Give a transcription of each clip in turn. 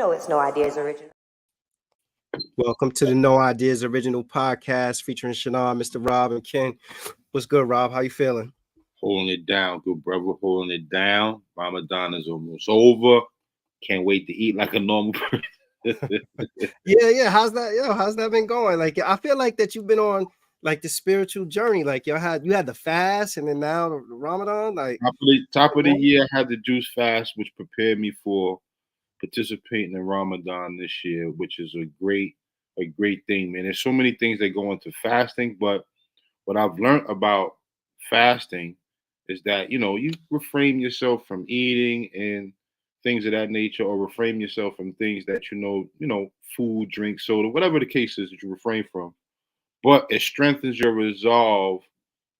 know it's No Ideas Original. Welcome to the No Ideas Original podcast featuring Shannon, Mr. Rob, and Ken. What's good, Rob? How you feeling? Holding it down, good brother. Holding it down. Ramadan is almost over. Can't wait to eat like a normal person. Yeah. How's that? How's that been going? Like, I feel like that you've been on like the spiritual journey. Like, you had the fast, and then now the Ramadan. Like, top of the year, I had the juice fast, which prepared me for participating in Ramadan this year, which is a great thing, man. There's so many things that go into fasting, but what I've learned about fasting is that you refrain yourself from eating and things of that nature, or refrain yourself from things that food, drink, soda, whatever the case is that you refrain from. But it strengthens your resolve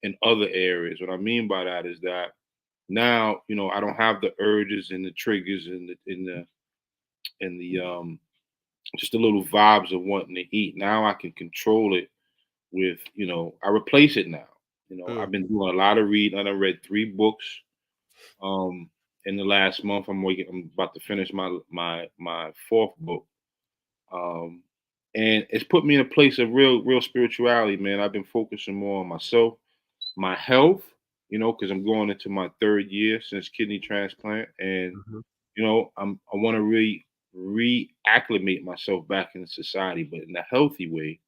in other areas. What I mean by that is that now I don't have the urges and the triggers and the just the little vibes of wanting to eat. Now I can control it with I replace it now. I've been doing a lot of reading. I read 3 books in the last month. I'm about to finish my 4th book. And it's put me in a place of real spirituality, man. I've been focusing more on myself, my health, because I'm going into my 3rd year since kidney transplant. And I want to reacclimate myself back into society, but in a healthy way.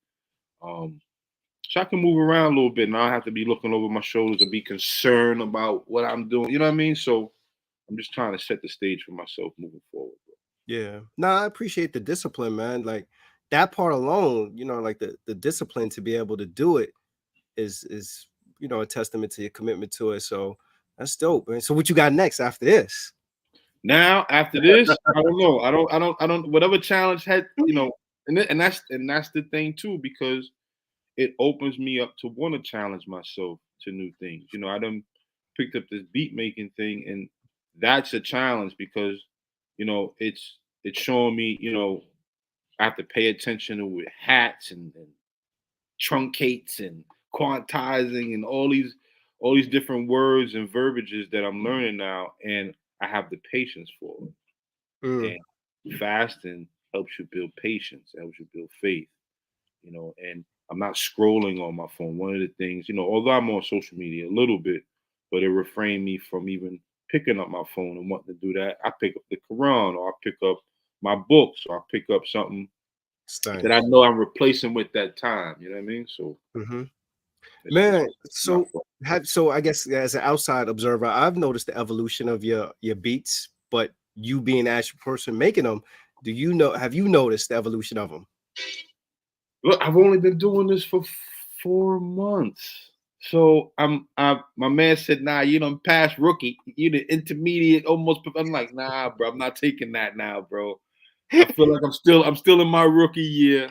So I can move around a little bit and I don't have to be looking over my shoulders or be concerned about what I'm doing. You know what I mean? So I'm just trying to set the stage for myself moving forward. Bro. Yeah. No, I appreciate the discipline, man. Like that part alone, like the discipline to be able to do it is a testament to your commitment to it. So that's dope, man. So what you got next after this? Now after this, I don't know. I don't. Whatever challenge had, and that's the thing too, because it opens me up to want to challenge myself to new things. I done picked up this beat making thing, and that's a challenge because it's showing me I have to pay attention to with hats and truncates and quantizing and all these different words and verbiages that I'm learning now, and I have the patience for it. And fasting helps you build patience, helps you build faith, and I'm not scrolling on my phone. One of the things, although I'm on social media a little bit, but it refrained me from even picking up my phone and wanting to do that. I pick up the Quran, or I pick up my books, or I pick up something that I know I'm replacing with that time. You know what I mean? So, man, so I guess as an outside observer, I've noticed the evolution of your beats, but you being the actual person making them, have you noticed the evolution of them? Look, I've only been doing this for 4 months. So my man said, nah, you done past rookie. You the intermediate, almost. I'm like, nah, bro, I'm not taking that now, bro. I feel like I'm still in my rookie year.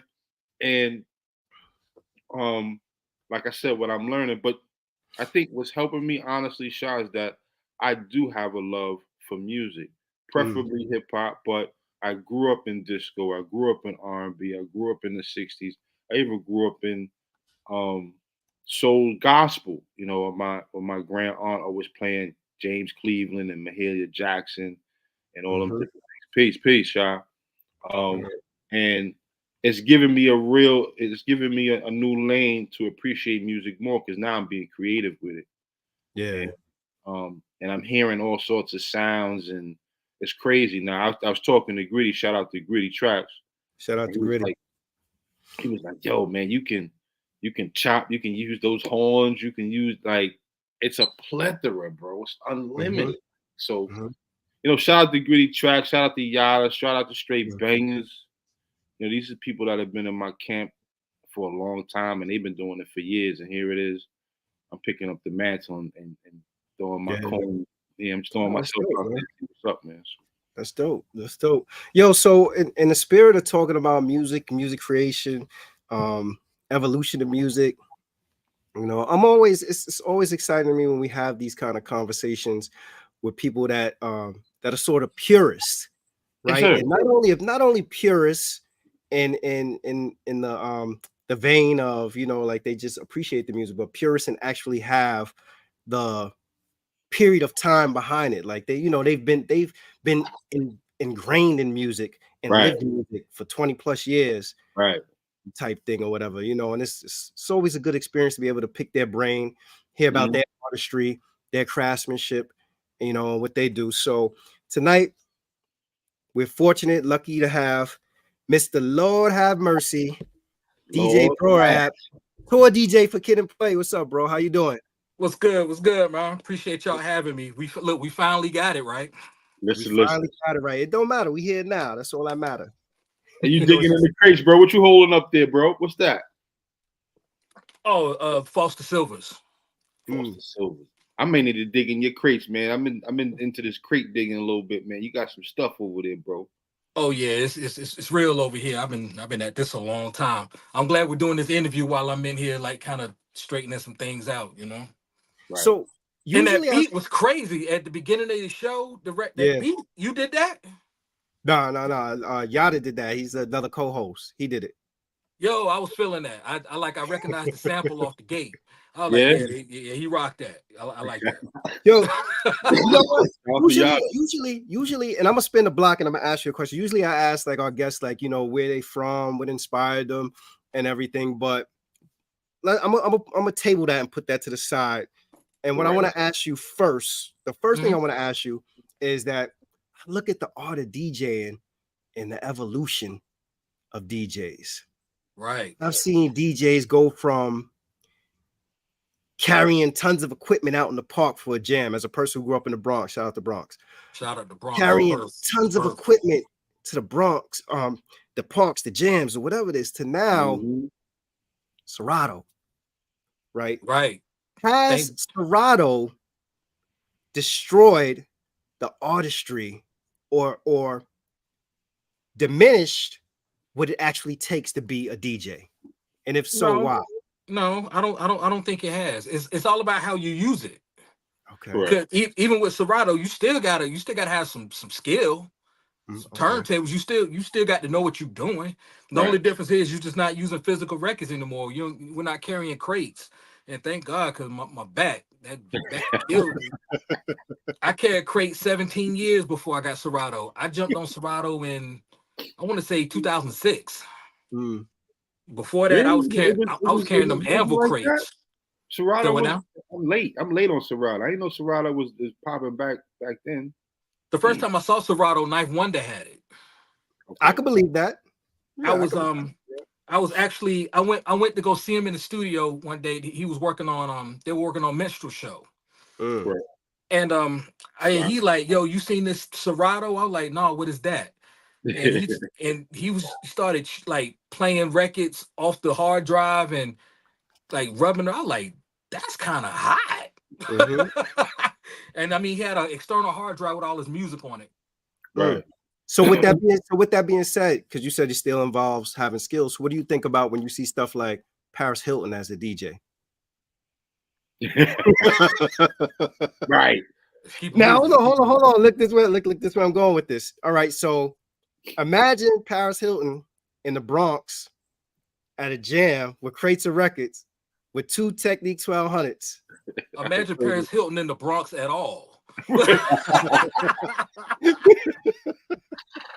And like I said, what I'm learning, but I think what's helping me honestly, Sha, is that I do have a love for music, preferably hip hop, but I grew up in disco, I grew up in R&B, I grew up in the 60s. I even grew up in soul gospel, when my grand aunt always playing James Cleveland and Mahalia Jackson and all them different things. Peace, Sha. And it's given me a new lane to appreciate music more, because now I'm being creative with it. Yeah. And I'm hearing all sorts of sounds, and it's crazy. Now I was talking to Gritty. Shout out to Gritty Tracks. Shout out to Gritty. He was like, "Yo, man, you can chop. You can use those horns. You can use it's a plethora, bro. It's unlimited." So, shout out to Gritty Tracks. Shout out to Yada. Shout out to Straight Bangers. These are people that have been in my camp for a long time, and they've been doing it for years. And here it is. I'm picking up the mantle and throwing my coin. Yeah, I'm just throwing myself out there. What's up, man? That's dope. That's dope. Yo, so in the spirit of talking about music creation, evolution of music, it's always exciting to me when we have these kind of conversations with people that are sort of purists, right? Yes, and not only purists in the vein of like they just appreciate the music, but purists and actually have the period of time behind it. Like they've been ingrained in music and Right. lived music for 20 plus years Right. type thing or whatever, you know, and it's always a good experience to be able to pick their brain, hear about their artistry, their craftsmanship, you know, what they do. So tonight, we're fortunate, lucky to have Mr. Lord Have Mercy, DJ Lord. Brorabb, tour DJ for Kid and Play. What's up, bro? How you doing? What's good? What's good, man? Appreciate y'all having me. We finally got it right. We Listen. finally got it right. It don't matter. We here now. That's all that matter. Are you You know, digging in the crates, bro? What you holding up there, bro? What's that? Oh, Foster Silvers. Foster Silver. I may need to dig in your crates, man. I'm into this crate digging a little bit, man. You got some stuff over there, bro. Oh yeah, it's real over here. I've been at this a long time. I'm glad we're doing this interview while I'm in here, like kind of straightening some things out, you know. Right. So And that usually beat was crazy at the beginning of the show. That Yeah. beat, you did that? No. Yada did that. He's another co-host. He did it. Yo, I was feeling that. I recognized the sample off the gate. I was Yeah. like, yeah, he rocked that. I like that. Yo, you know what? Yada. Usually, and I'm gonna spin the block and I'm gonna ask you a question. Usually, I ask like our guests, like, you know, where they from, what inspired them, and everything. But I'm gonna table that and put that to the side. And what I want to ask you first, the first thing I want to ask you is that look at the art of DJing and the evolution of DJs. Right. I've seen DJs go from carrying tons of equipment out in the park for a jam. As a person who grew up in the Bronx, shout out the Bronx. Shout out to Bronx. Carrying tons of equipment to the Bronx, the parks, the jams, or whatever it is, to now Serato, right? Right. Has Serato destroyed the artistry or diminished what it actually takes to be a DJ? And if so, why? No, I don't think it has. It's all about how you use it. Okay. Because even with Serato, you still gotta have some skill. Turntables, you still got to know what you're doing. The only difference is you're just not using physical records anymore. We're not carrying crates. And thank God, because my back that killed me. I carried crate 17 years before I got Serato. I jumped on Serato in, I want to say 2006. Before that, I was carrying them Anvil crates. Serato I'm late on Serato. I didn't know Serato was popping back then. The first time I saw Serato, Knife Wonder had it. Okay. I could believe that. Yeah, I went to go see him in the studio one day. He was working on they were working on Minstrel Show. And he like, yo, you seen this Serato? I was like, no, what is that? And he started like playing records off the hard drive and like rubbing it. I was like, that's kind of hot. And I mean, he had an external hard drive with all his music on it. Right. So with that being said, because you said it still involves having skills, what do you think about when you see stuff like Paris Hilton as a DJ? Right. Now hold on. Look this way. Look this way. I'm going with this. All right. So imagine Paris Hilton in the Bronx at a jam with crates of records with two Technique 1200s. Imagine Paris Hilton in the Bronx at all.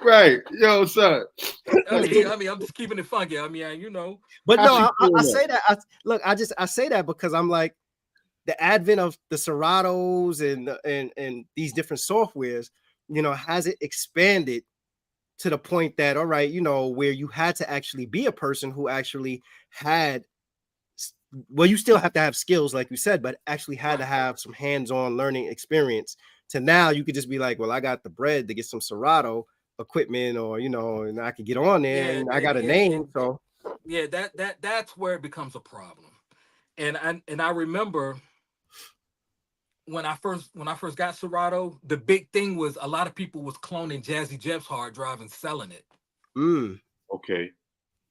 Right. Yo, son. I mean, I'm just keeping it funky. I mean, you know. But no, I say that. I say that because I'm like, the advent of the Seratos and these different softwares, you know, has it expanded to the point that, all right, you know, where you had to actually be a person who actually had, well, you still have to have skills, like you said, but actually had to have some hands-on learning experience to now you could just be like, well, I got the bread to get some Serato equipment, or, you know, and I could get on there and I got a name. So yeah, that's where it becomes a problem. And I remember when I first got Serato, the big thing was a lot of people was cloning Jazzy Jeff's hard drive and selling it. Okay.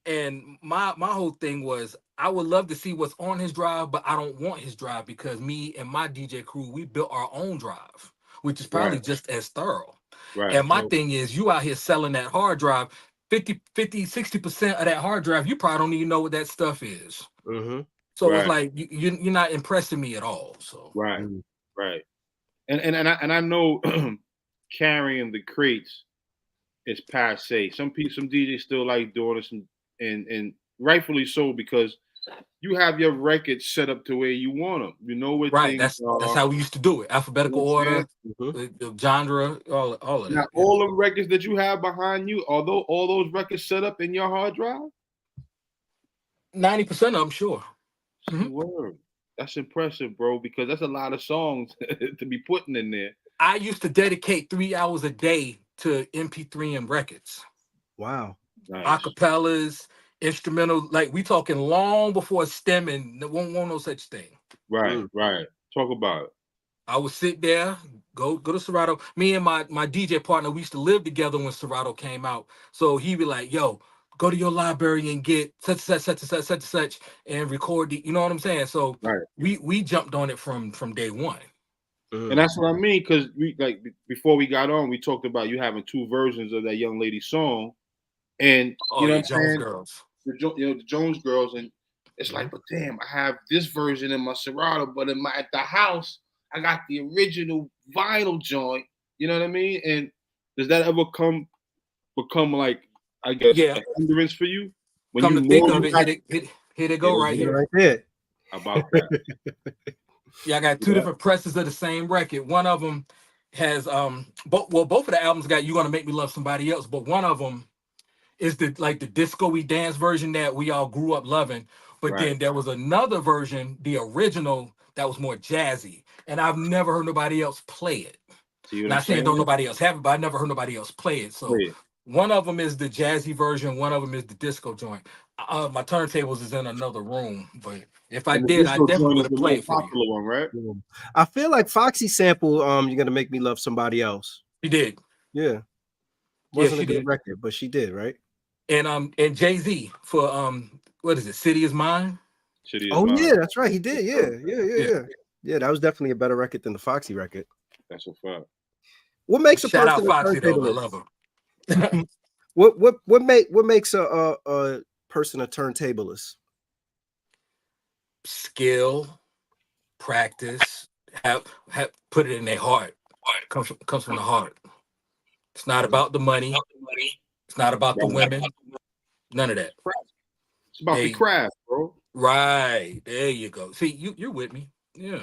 And my whole thing was, I would love to see what's on his drive, but I don't want his drive because me and my DJ crew, we built our own drive, which is probably just as thorough. Right. And my thing is, you out here selling that hard drive, 60% of that hard drive, you probably don't even know what that stuff is. So it's like you're not impressing me at all. So right. And I know carrying the crates it's passe. Some DJs still like doing this, and rightfully so, because you have your records set up to where you want them. You know what Right. things are. That's how we used to do it. Alphabetical order, the genre, all of Now, that. all the records that you have behind you, although all those records set up in your hard drive, 90% of them, sure. Word. That's impressive, bro, because that's a lot of songs to be putting in there. I used to dedicate 3 hours a day to MP3 and records. Wow. Nice. Acapellas, instrumental, like we talking long before stemming. There won't no such thing. Right, right. Talk about it. I would sit there, go to Serato. Me and my DJ partner, we used to live together when Serato came out. So he'd be like, yo, go to your library and get such and record the, you know what I'm saying? So we jumped on it from day one. And that's what I mean, because we like before we got on, we talked about you having 2 versions of that young lady song, and you know what I'm saying? Girls. The Jones Girls, and it's like, but damn, I have this version in my Serato, but at the house, I got the original vinyl joint. You know what I mean? And does that ever become like, I guess, a hindrance for you? When Come you to think of it, here they go right here. Right there. How about that? Yeah, I got 2 different presses of the same record. One of them has both of the albums got You Gonna Make Me Love Somebody Else, but one of them is the disco-y dance version that we all grew up loving. But then there was another version, the original, that was more jazzy. And I've never heard nobody else play it. Not saying don't nobody else have it, but I never heard nobody else play it. So one of them is the jazzy version, one of them is the disco joint. My turntables is in another room, but if I did, I definitely would have played it for you. One, right? I feel like Foxy sample You're Gonna Make Me Love Somebody Else. She did. Yeah. Wasn't a good record, but she did, right? And Jay-Z for what is it? City Is Mine? Mine. Yeah, that's right. He did. Yeah, that was definitely a better record than the Foxy record. That's a fact. What makes Shout out Foxy though? I love her. What makes a person a turntablist? Skill, practice, have put it in their heart. Comes from the heart. It's not about the money. It's not about the women. None of that. It's about the craft, bro. Right. There you go. See, you're with me. Yeah.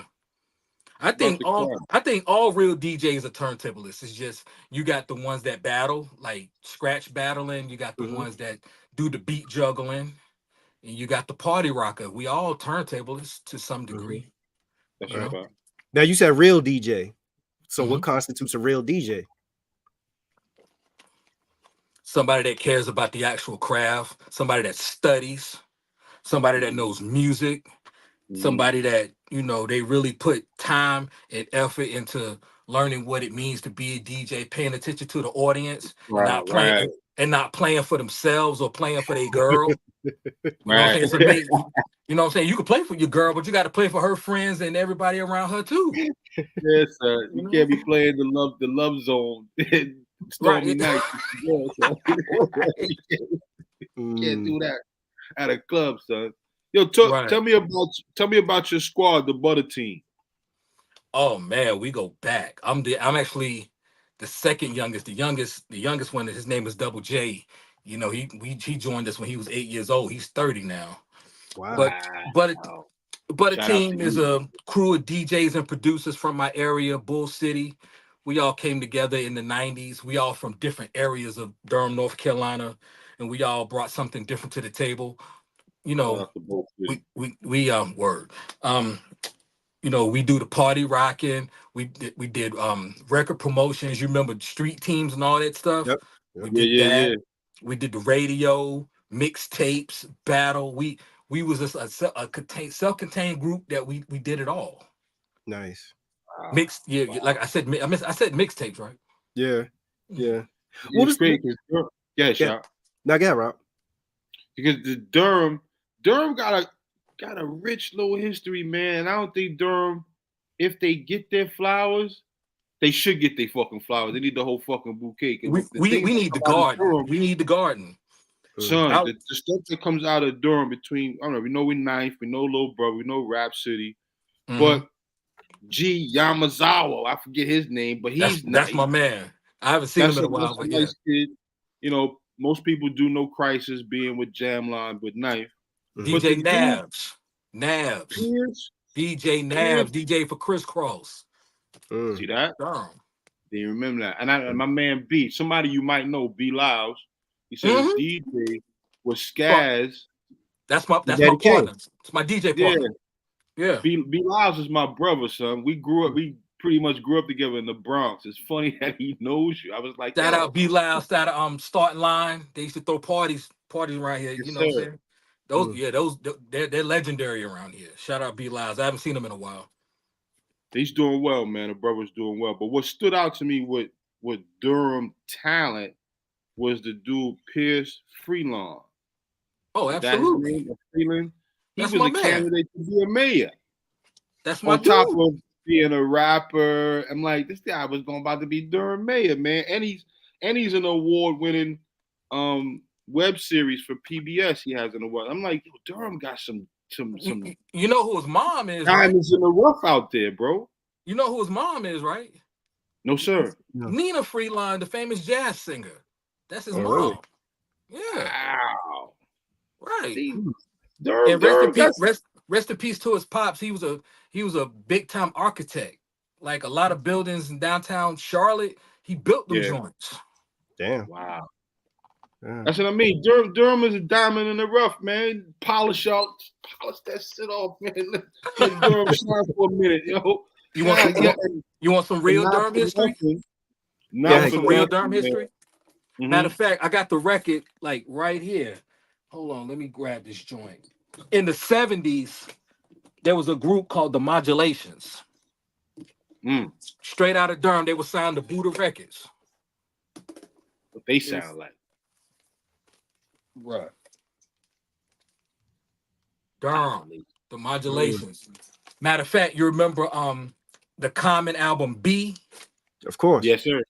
I think all real DJs are turntablists. It's just you got the ones that battle, like scratch battling. You got the ones that do the beat juggling, and you got the party rocker. We all turntablists to some degree. That's right. Now you said real DJ. So what constitutes a real DJ? Somebody that cares about the actual craft, somebody that studies, somebody that knows music, somebody that, they really put time and effort into learning what it means to be a DJ, paying attention to the audience, not playing for themselves or playing for their girl. You know what I'm saying? You know what I'm saying? You can play for your girl, but you got to play for her friends and everybody around her too. Yes, sir. You can't be playing the love zone. Stormy night. You can't do that at a club, son. Yo, tell me about your squad, the Butter Team. Oh man, we go back. I'm actually the second youngest. The youngest one, his name is Double J. He joined us when he was 8 years old. He's 30 now. Wow. But a team is a crew of DJs and producers from my area, Bull City. We all came together in the 90s. We all from different areas of Durham, North Carolina, and we all brought something different to the table. We word. We do the party rocking. We did record promotions. You remember street teams and all that stuff? Yep. We did that. Yeah. We did the radio, mixtapes, battle. We was just a self-contained group that we did it all. Nice. Mixed, like I said mixtapes, right? Yeah. What was great? Shot. Now get Rob. Because the Durham got a rich little history, man. I don't think Durham, if they get their flowers, they should get their fucking flowers. They need the whole fucking bouquet. We need the garden. Durham, we need the garden. Son, the stuff that comes out of Durham between, I don't know, we know we're Ninth, we know Little Brother, we know Rap City, but G Yamazawa, I forget his name, but that's my man. I haven't seen him in a while, but nice kid. you know, most people do No Crisis being with Jamline with Knife. But DJ the Nabs. Pierce, DJ Nabs, DJ for Crisscross. see that? Damn. Do you remember that? And my man B, somebody you might know, B Lyles, he said his DJ was Skaz. That's my Daddy partner. King. It's my DJ Yeah. partner. Yeah. B Lyles is my brother, son. We pretty much grew up together in the Bronx. It's funny that he knows you. I was like, Shout out B Loud, shout out Starting Line. They used to throw parties around here. Yes, You know what I'm sir. saying? They're legendary around here. Shout out B Loud. I haven't seen them in a while. He's doing well, man. The brother's doing well. But what stood out to me with Durham talent was the dude Pierce Freelon. Oh, absolutely. He That's was my a man. candidate to be a mayor. That's my On top dude. of being a rapper, I'm like, this guy was about to be Durham mayor, man. And he's an award-winning web series for PBS. He has an award. I'm like, yo, Durham got some You know who his mom is, right? diamonds in the rough out there, bro. You know who his mom is, right? No, sir. No. Nina Freelon, the famous jazz singer. That's his Oh, mom. really? Yeah. Wow. Right. See, And Durham, rest in peace to his pops. He was a big time architect. Like a lot of buildings in downtown Charlotte, he built them joints. Damn. wow. Yeah. That's what I mean. Durham is a diamond in the rough, man. Polish that shit off, man. Let Durham shine for a minute, yo. You want some real Durham history? Some real Durham history? Mm-hmm. Matter of fact, I got the record like right here. Hold on, let me grab this joint. In the 70s, there was a group called the Modulations. Straight out of Durham, they were signed to Buddha Records. What they sound like. Right. Durham, the Modulations. Matter of fact, you remember the Common album B? Of course. Yes, sir.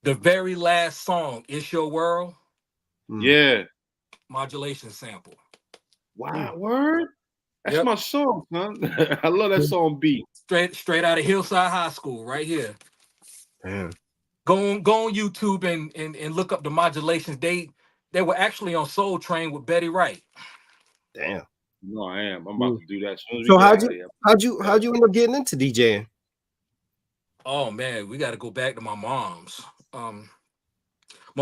The very last song, It's Your World? Yeah. Modulation sample. Wow, word? That's my song, son. I love that song B. Straight out of Hillside High School, right here. Damn. Go on YouTube and look up the Modulations. They were actually on Soul Train with Betty Wright. Damn. No, I am. I'm about to do that. So how'd you end up getting into DJing? Oh man, we got to go back to my mom's. My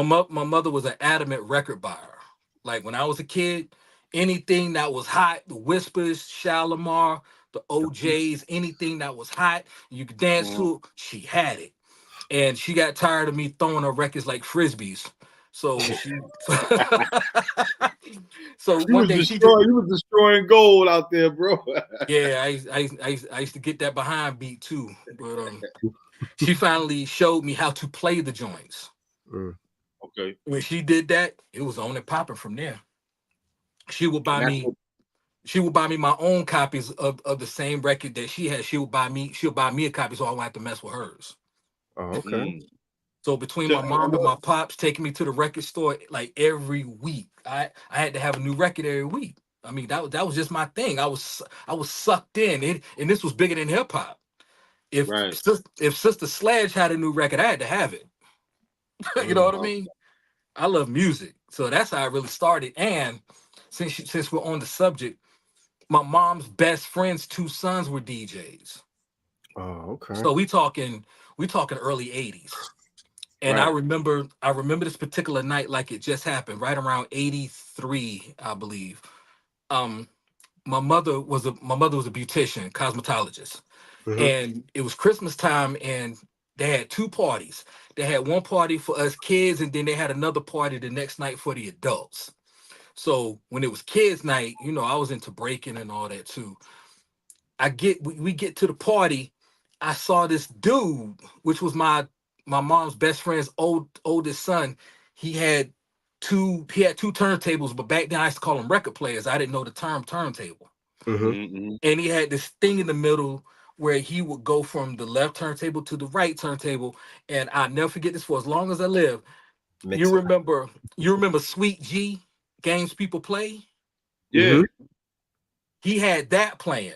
mother was an adamant record buyer. Like when I was a kid, anything that was hot, the Whispers, Shalimar, the OJs, anything that was hot, you could dance to it, she had it. And she got tired of me throwing her records like frisbees. So one day you was destroying gold out there, bro. Yeah, I used to get that behind beat too. But she finally showed me how to play the joints. Okay. When she did that, it was on and popping from there. She would buy me my own copies of the same record that she had. She'll buy me a copy so I won't have to mess with hers. Oh, okay. So between my mom and my pops taking me to the record store like every week, I had to have a new record every week. I mean, that was just my thing. I was sucked in, and this was bigger than hip hop. If Sister Sledge had a new record, I had to have it. You know what I mean? I love music, so that's how I really started. And since we're on the subject, my mom's best friend's 2 sons were DJs. Oh, okay. So we talking early 80s. And I remember this particular night like it just happened, right around 83, I believe. My mother was a beautician, cosmetologist. And it was Christmas time, and they had 2 parties. They had one party for us kids, and then they had another party the next night for the adults. So when it was kids' night, you know, I was into breaking and all that too. We get to the party. I saw this dude, which was my mom's best friend's oldest son. He had 2 turntables, but back then I used to call them record players. I didn't know the term turntable. And he had this thing in the middle where he would go from the left turntable to the right turntable. And I'll never forget this for as long as I live. You remember Sweet G, Games People Play? Yeah. He had that playing.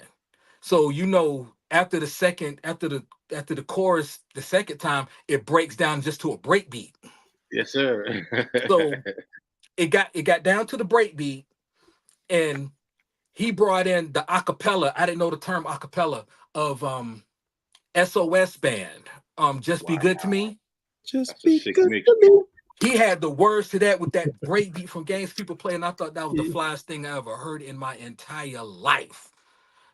So, you know, after the chorus, the second time, it breaks down just to a break beat. Yes, sir. So it got down to the break beat, and he brought in the acapella. I didn't know the term acapella of SOS band. Just Be Good to Me. Just That's a be sick good mix. to me. He had the words to that with that break beat from Games People playing. I thought that was the Yeah. flyest thing I ever heard in my entire life.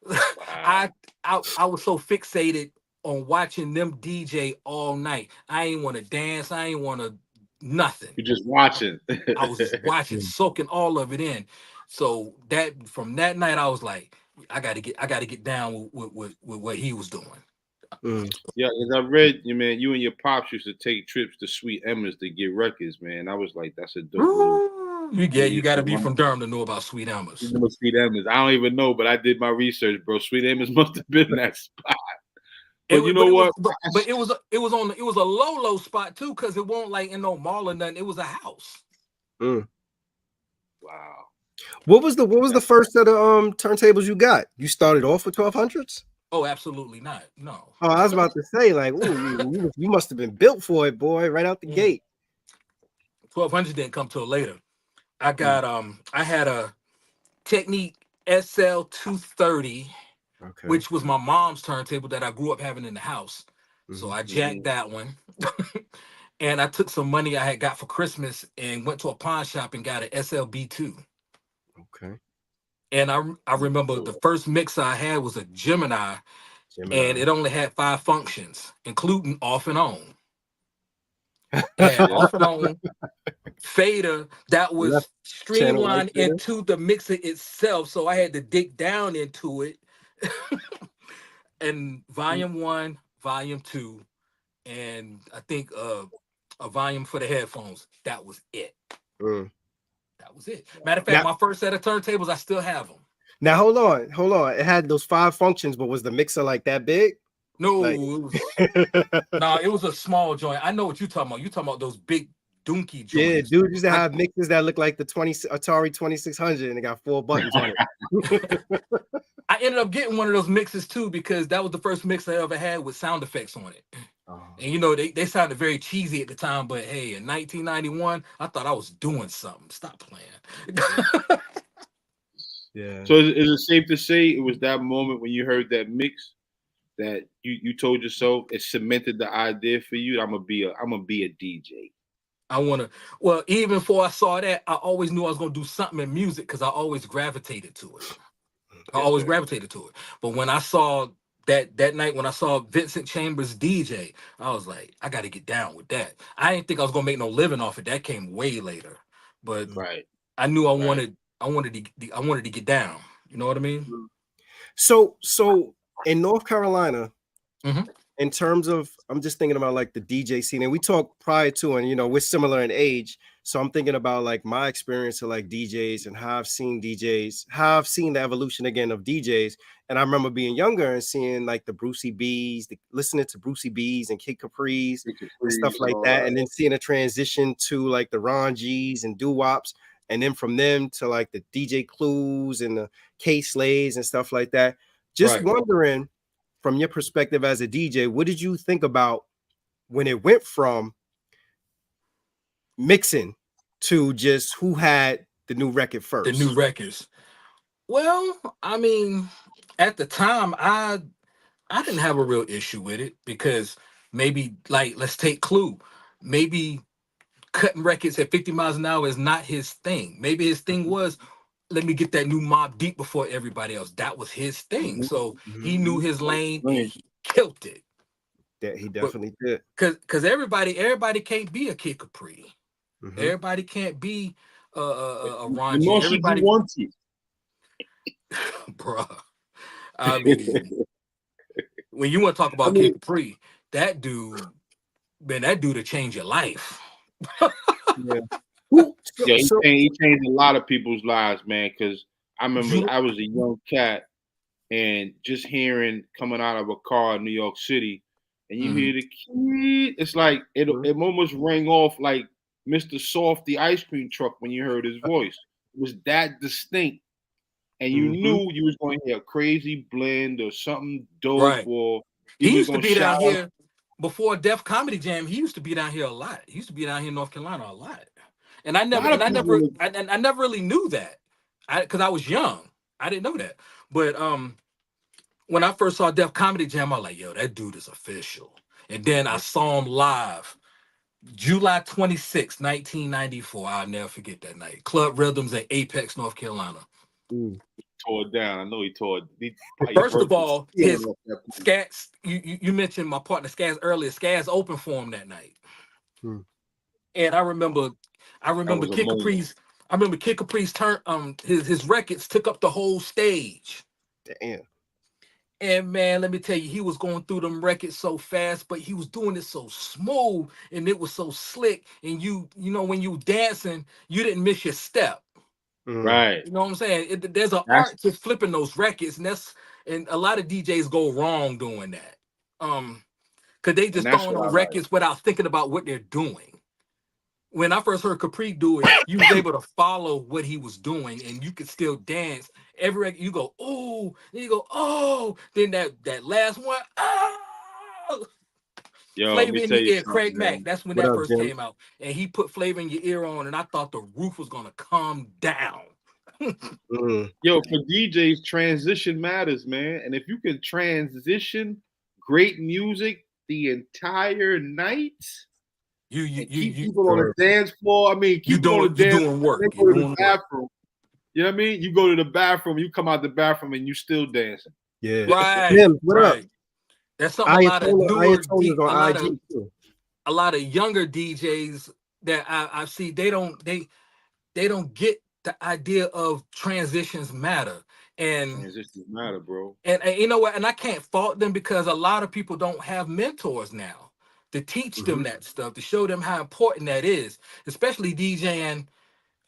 Wow. I was so fixated on watching them DJ all night. I ain't want to dance. I ain't want to nothing. You're just watching. I was just watching, soaking all of it in. So that from that night, I was like, I got to get down with what he was doing. Yeah, because I read you, man. You and your pops used to take trips to Sweet Emma's to get records, man. I was like, that's a dope little. You got to be from Durham to know about Sweet Emma's. You know Sweet Emma's. I don't even know, but I did my research, bro. Sweet Emma's must have been that spot. But you know what? But it was a low spot too, because it won't like in no mall or nothing. It was a house. Wow. What was the first set of turntables you got? You started off with 1200s? Oh, absolutely not. No. Oh, I was about to say, like, ooh, you must have been built for it, boy, right out the gate. 1200 didn't come till later. I got I had a Technique SL 230, which was my mom's turntable that I grew up having in the house. So I jacked that one. And I took some money I had got for Christmas and went to a pawn shop and got an SLB2. Okay. And I remember the first mix I had was a Gemini, and it only had 5 functions, including off and on. It had off and on, fader that was streamlined into the mixer itself, so I had to dig down into it. And volume 1, volume 2, and I think a volume for the headphones. That was it. That was it. Matter of fact, my first set of turntables, I still have them. Now hold on. It had those 5 functions, but was the mixer like that big? No, it was a small joint. I know what you're talking about. You're talking about those big donkey joints. Yeah, dude used to have mixers that look like the Atari 2600, and it got 4 buttons on it. I ended up getting one of those mixes too, because that was the first mix I ever had with sound effects on it. And you know, they sounded very cheesy at the time, but hey, in 1991, I thought I was doing something. Stop playing. Yeah. So is it safe to say it was that moment when you heard that mix that you told yourself it cemented the idea for you? I'm gonna be a DJ. Well, even before I saw that, I always knew I was gonna do something in music because I always gravitated to it. But when I saw that night, when I saw Vincent Chambers DJ, I was like, I got to get down with that. I didn't think I was gonna make no living off it. That came way later, but I knew I wanted to get down. You know what I mean? So in North Carolina, in terms of, I'm just thinking about like the DJ scene, and we talked prior to, and you know, we're similar in age. So I'm thinking about like my experience of like DJs and how I've seen DJs, how I've seen the evolution again of DJs. And I remember being younger and seeing like the Brucey B's, listening to Brucey B's and Kid Capri's and stuff like that. And then seeing a transition to like the Ron G's and doo-wops. And then from them to like the DJ Clues and the K Slays and stuff like that. Just wondering, from your perspective as a DJ, what did you think about when it went from mixing to just who had the new record first? The new records. Well, I mean, at the time, I didn't have a real issue with it, because maybe, like, let's take Clue. Maybe cutting records at 50 miles an hour is not his thing. Maybe his thing was, let me get that new Mobb Deep before everybody else. That was his thing. So he knew his lane and he killed it. That he definitely did. Because everybody can't be a Kid Capri. Everybody can't be a Ron G. Everybody want to. Bruh. I mean, when you want to talk about Kid Capri, that dude to change your life. He changed a lot of people's lives, man. Because I remember I was a young cat, and just hearing coming out of a car in New York City, and you hear the kid, it's like it almost rang off like Mr. Soft, the ice cream truck, when you heard his voice. It was that distinct. And you knew you was going to hear a crazy blend or something dope, or he used to be down here. before Def Comedy Jam, he used to be down here a lot. He used to be down here in North Carolina a lot. And I never really knew that. Because I was young. I didn't know that. But when I first saw Def Comedy Jam, I was like, yo, that dude is official. And then I saw him live. July 26, 1994. I'll never forget that night. Club Rhythms at Apex, North Carolina. He tore it down. I know he tore it. First of all, his Scats, you mentioned my partner Scats earlier. Scats opened for him that night. And I remember Kid Caprice. I remember Kid Caprice his records took up the whole stage. Damn. And man, let me tell you, he was going through them records so fast, but he was doing it so smooth and it was so slick. And you know, when you dancing, you didn't miss your step. Right. You know what I'm saying? There's an art to flipping those records, and a lot of DJs go wrong doing that. Because they just throwing on records without thinking about what they're doing. When I first heard Capri do it, you was able to follow what he was doing, and you could still dance. Every record, you go, oh, then you go, oh, then that last one, oh. Flavor in Your Ear, Craig Mack. That's when that first came out. And he put Flavor in Your Ear on, and I thought the roof was going to come down. Yo, for DJs, transition matters, man. And if you can transition great music the entire night, you keep people on the dance floor. I mean, keep people on the dance doing work. Go to the bathroom. You know what I mean? You go to the bathroom, you come out the bathroom, and you still dancing. Yeah. Right. Tim, what up? That's something a lot of younger DJs that I see, they don't get the idea of transitions matter. And transitions matter, bro. And you know what? And I can't fault them because a lot of people don't have mentors now to teach them that stuff, to show them how important that is, especially DJing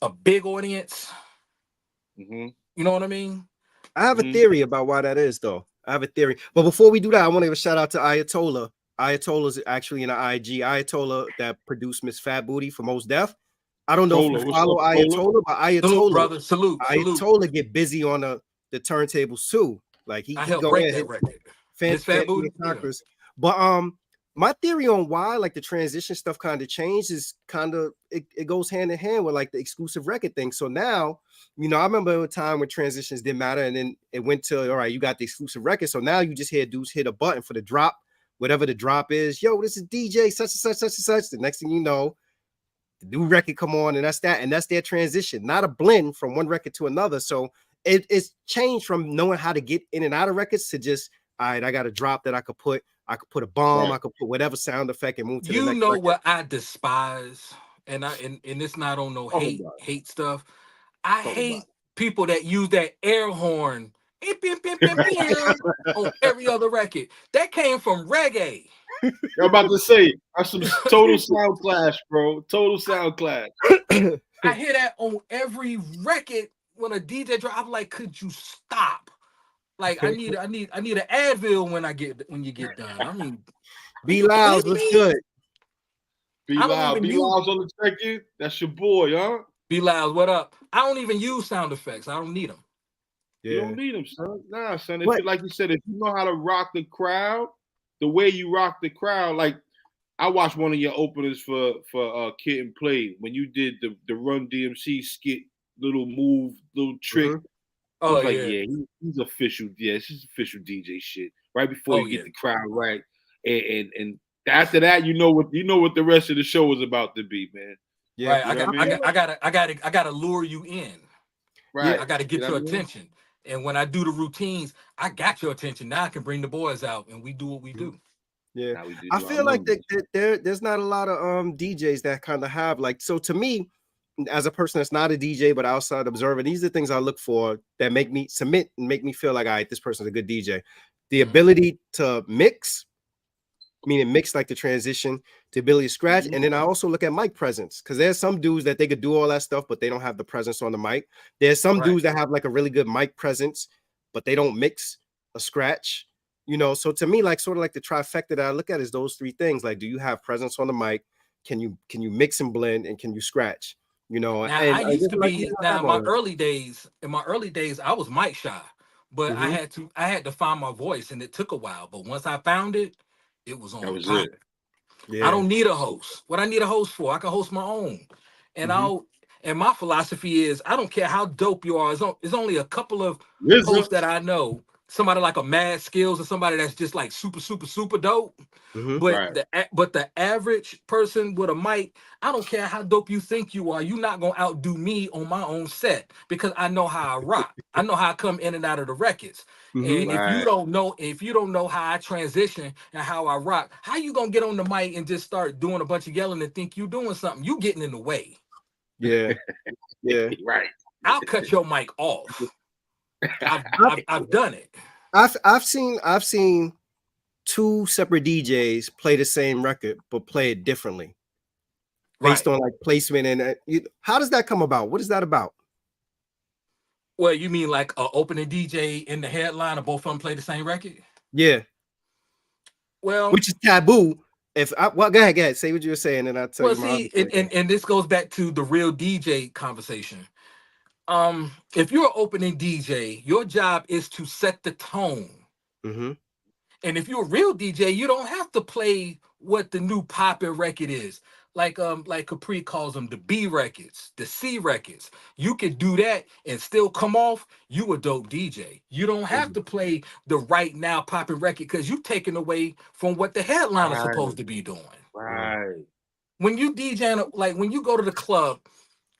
a big audience. You know what I mean? I have a theory about why that is, though. I have a theory. But before we do that, I want to give a shout out to Ayatollah. Ayatollah's actually in the IG. Ayatollah that produced Miss Fat Booty for Most Def. I don't know if you follow Ayatollah, but Ayatollah, brother, salute. Ayatollah get busy on the turntables too. Like he go break that record. Fat Booty. But my theory on why like the transition stuff kind of changed is kind of it goes hand in hand with like the exclusive record thing. So now, you know, I remember a time when transitions didn't matter, and then it went to all right, you got the exclusive record. So now you just hear dudes hit a button for the drop, whatever the drop is. Yo, this is DJ such and such, such and such. The next thing you know, the new record come on, and that's their transition, not a blend from one record to another. So it's changed from knowing how to get in and out of records to just, all right, I got a drop that I could put a bomb, I could put whatever sound effect and move to the next record. What I despise, and it's not on no hate stuff. I hate people that use that air horn on every other record. That came from reggae. I'm about to say, that's some total sound clash, bro. Total sound clash. I hear that on every record when a DJ drop. I'm like, could you stop? Like, I need an Advil when you get done. I mean, Be Loud, what's good? Be Loud on the check-in. That's your boy, huh? Be Loud, what up? I don't even use sound effects. I don't need them. Yeah. You don't need them, son. Nah, son. Like you said, if you know how to rock the crowd, the way you rock the crowd, like I watched one of your openers for Kid and Play when you did the Run DMC skit, little move, little trick. Oh yeah, he's official. Yeah, it's just official DJ shit. Right before you get the crowd right, and after that, you know what the rest of the show is about to be, man. Yeah, right. I gotta lure you in. Right, I gotta get your attention. And when I do the routines, I got your attention. Now I can bring the boys out and we do what we do. Yeah, I feel like there's not a lot of DJs that kind of have like. So to me, as a person that's not a DJ but outside observer, these are the things I look for that make me submit and make me feel like, all right, this person's a good DJ. The ability to mix, meaning mix like the transition, the ability to scratch, and then I also look at mic presence because there's some dudes that they could do all that stuff, but they don't have the presence on the mic. There's some dudes that have like a really good mic presence, but they don't mix a scratch. You know, so to me, like sort of like the trifecta that I look at is those three things. Like, do you have presence on the mic? Can you mix and blend, and can you scratch? You know, now, and I used to be now in my early days, I was mic shy, but I had to find my voice, and it took a while. But once I found it, It was on. That was it. I don't need a host. What I need a host for? I can host my own. And and my philosophy is I don't care how dope you are. It's only a couple of hosts that I know. Somebody like a Mad Skills or somebody that's just like super, super, super dope. But the average person with a mic, I don't care how dope you think you are, you're not gonna outdo me on my own set because I know how I rock. I know how I come in and out of the records. And if you don't know how I transition and how I rock, how you gonna get on the mic and just start doing a bunch of yelling and think you doing something? You getting in the way. Yeah. Right. I'll cut your mic off. I've done it. I've seen two separate DJs play the same record but play it differently based on like placement and how does that come about? What is that about? Well, you mean like an opening DJ in the headline, or both of them play the same record? Yeah. Well, which is taboo. Go ahead, say what you were saying, and I'll tell you. See, and this goes back to the real DJ conversation. If you're an opening DJ, your job is to set the tone. And if you're a real DJ, you don't have to play what the new poppin' record is. Like Capri calls them the B records, the C records. You could do that and still come off. You a dope DJ. You don't have to play the right now poppin' record because you're taking away from what the headline is supposed to be doing. Right. When you DJ, like when you go to the club,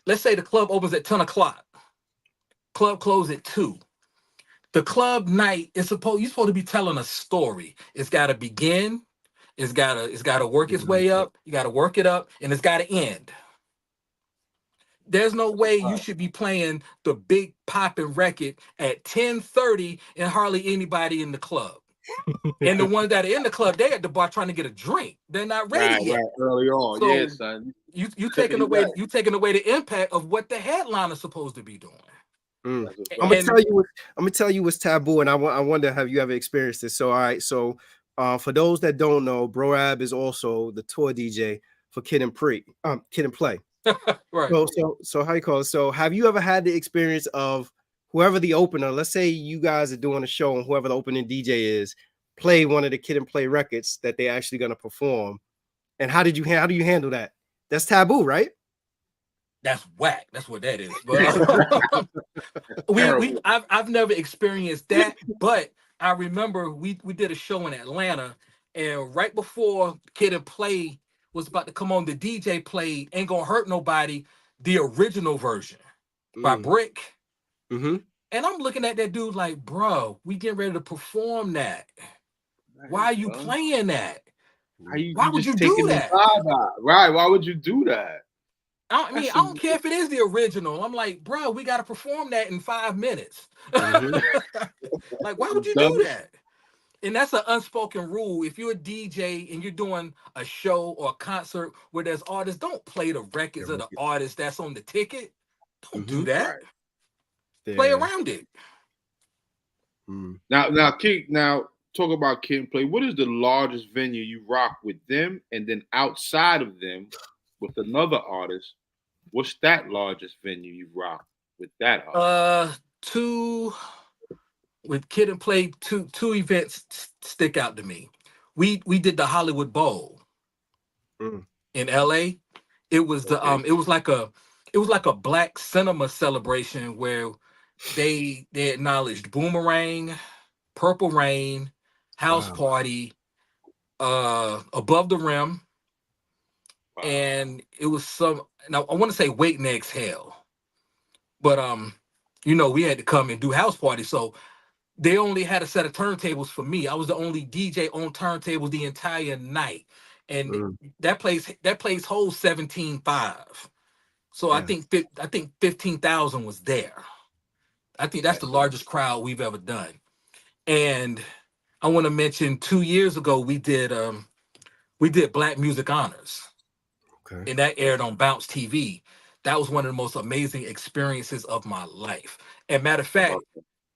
let's say the club opens at 10 o'clock. Club closes at 2. The club night is you're supposed to be telling a story. It's got to begin. It's gotta work its way up. You gotta work it up, and it's gotta end. There's no way you should be playing the big popping record at 10:30 and hardly anybody in the club. And the ones that are in the club, they're at the bar trying to get a drink. They're not ready yet. Early on, so son. You taking away the impact of what the headline is supposed to be doing. I'm gonna tell you what's taboo, and I wonder, have you ever experienced this? So all right, so for those that don't know, Brorabb is also the tour DJ for Kid and Play. Right. So how you call it? So have you ever had the experience of whoever the opener, let's say you guys are doing a show and whoever the opening DJ is, play one of the Kid and Play records that they're actually gonna perform? And how do you handle that? That's taboo, right? That's whack. That's what that is. But I've never experienced that, but I remember we did a show in Atlanta, and right before Kid and Play was about to come on, the DJ played "Ain't Gonna Hurt Nobody," the original version by Brick. And I'm looking at that dude like, bro, we getting ready to perform that. Why are you playing that? Why would you do that? Right? Why would you do that? I don't care if it is the original. I'm like, bro, we got to perform that in 5 minutes. Like, why would you do that? And that's an unspoken rule. If you're a DJ and you're doing a show or a concert where there's artists, don't play the records of the artist that's on the ticket. Don't do that. Right. Play around it. Now, talk about Kid and Play. What is the largest venue you rock with them, and then outside of them, with another artist? What's that largest venue you rock with that artist? With Kid and Play, two events stick out to me. We did the Hollywood Bowl in LA. It was it was like a black cinema celebration where they acknowledged Boomerang, Purple Rain, House Party, Above the Rim. And it was now I want to say Wait and Exhale, but we had to come and do House Party, so they only had a set of turntables for me. I was the only DJ on turntables the entire night, and that place holds 17,500. So I think 15,000 was there. I think that's the largest crowd we've ever done. And I want to mention 2 years ago we did Black Music Honors. And that aired on Bounce TV. That was one of the most amazing experiences of my life. And matter of fact,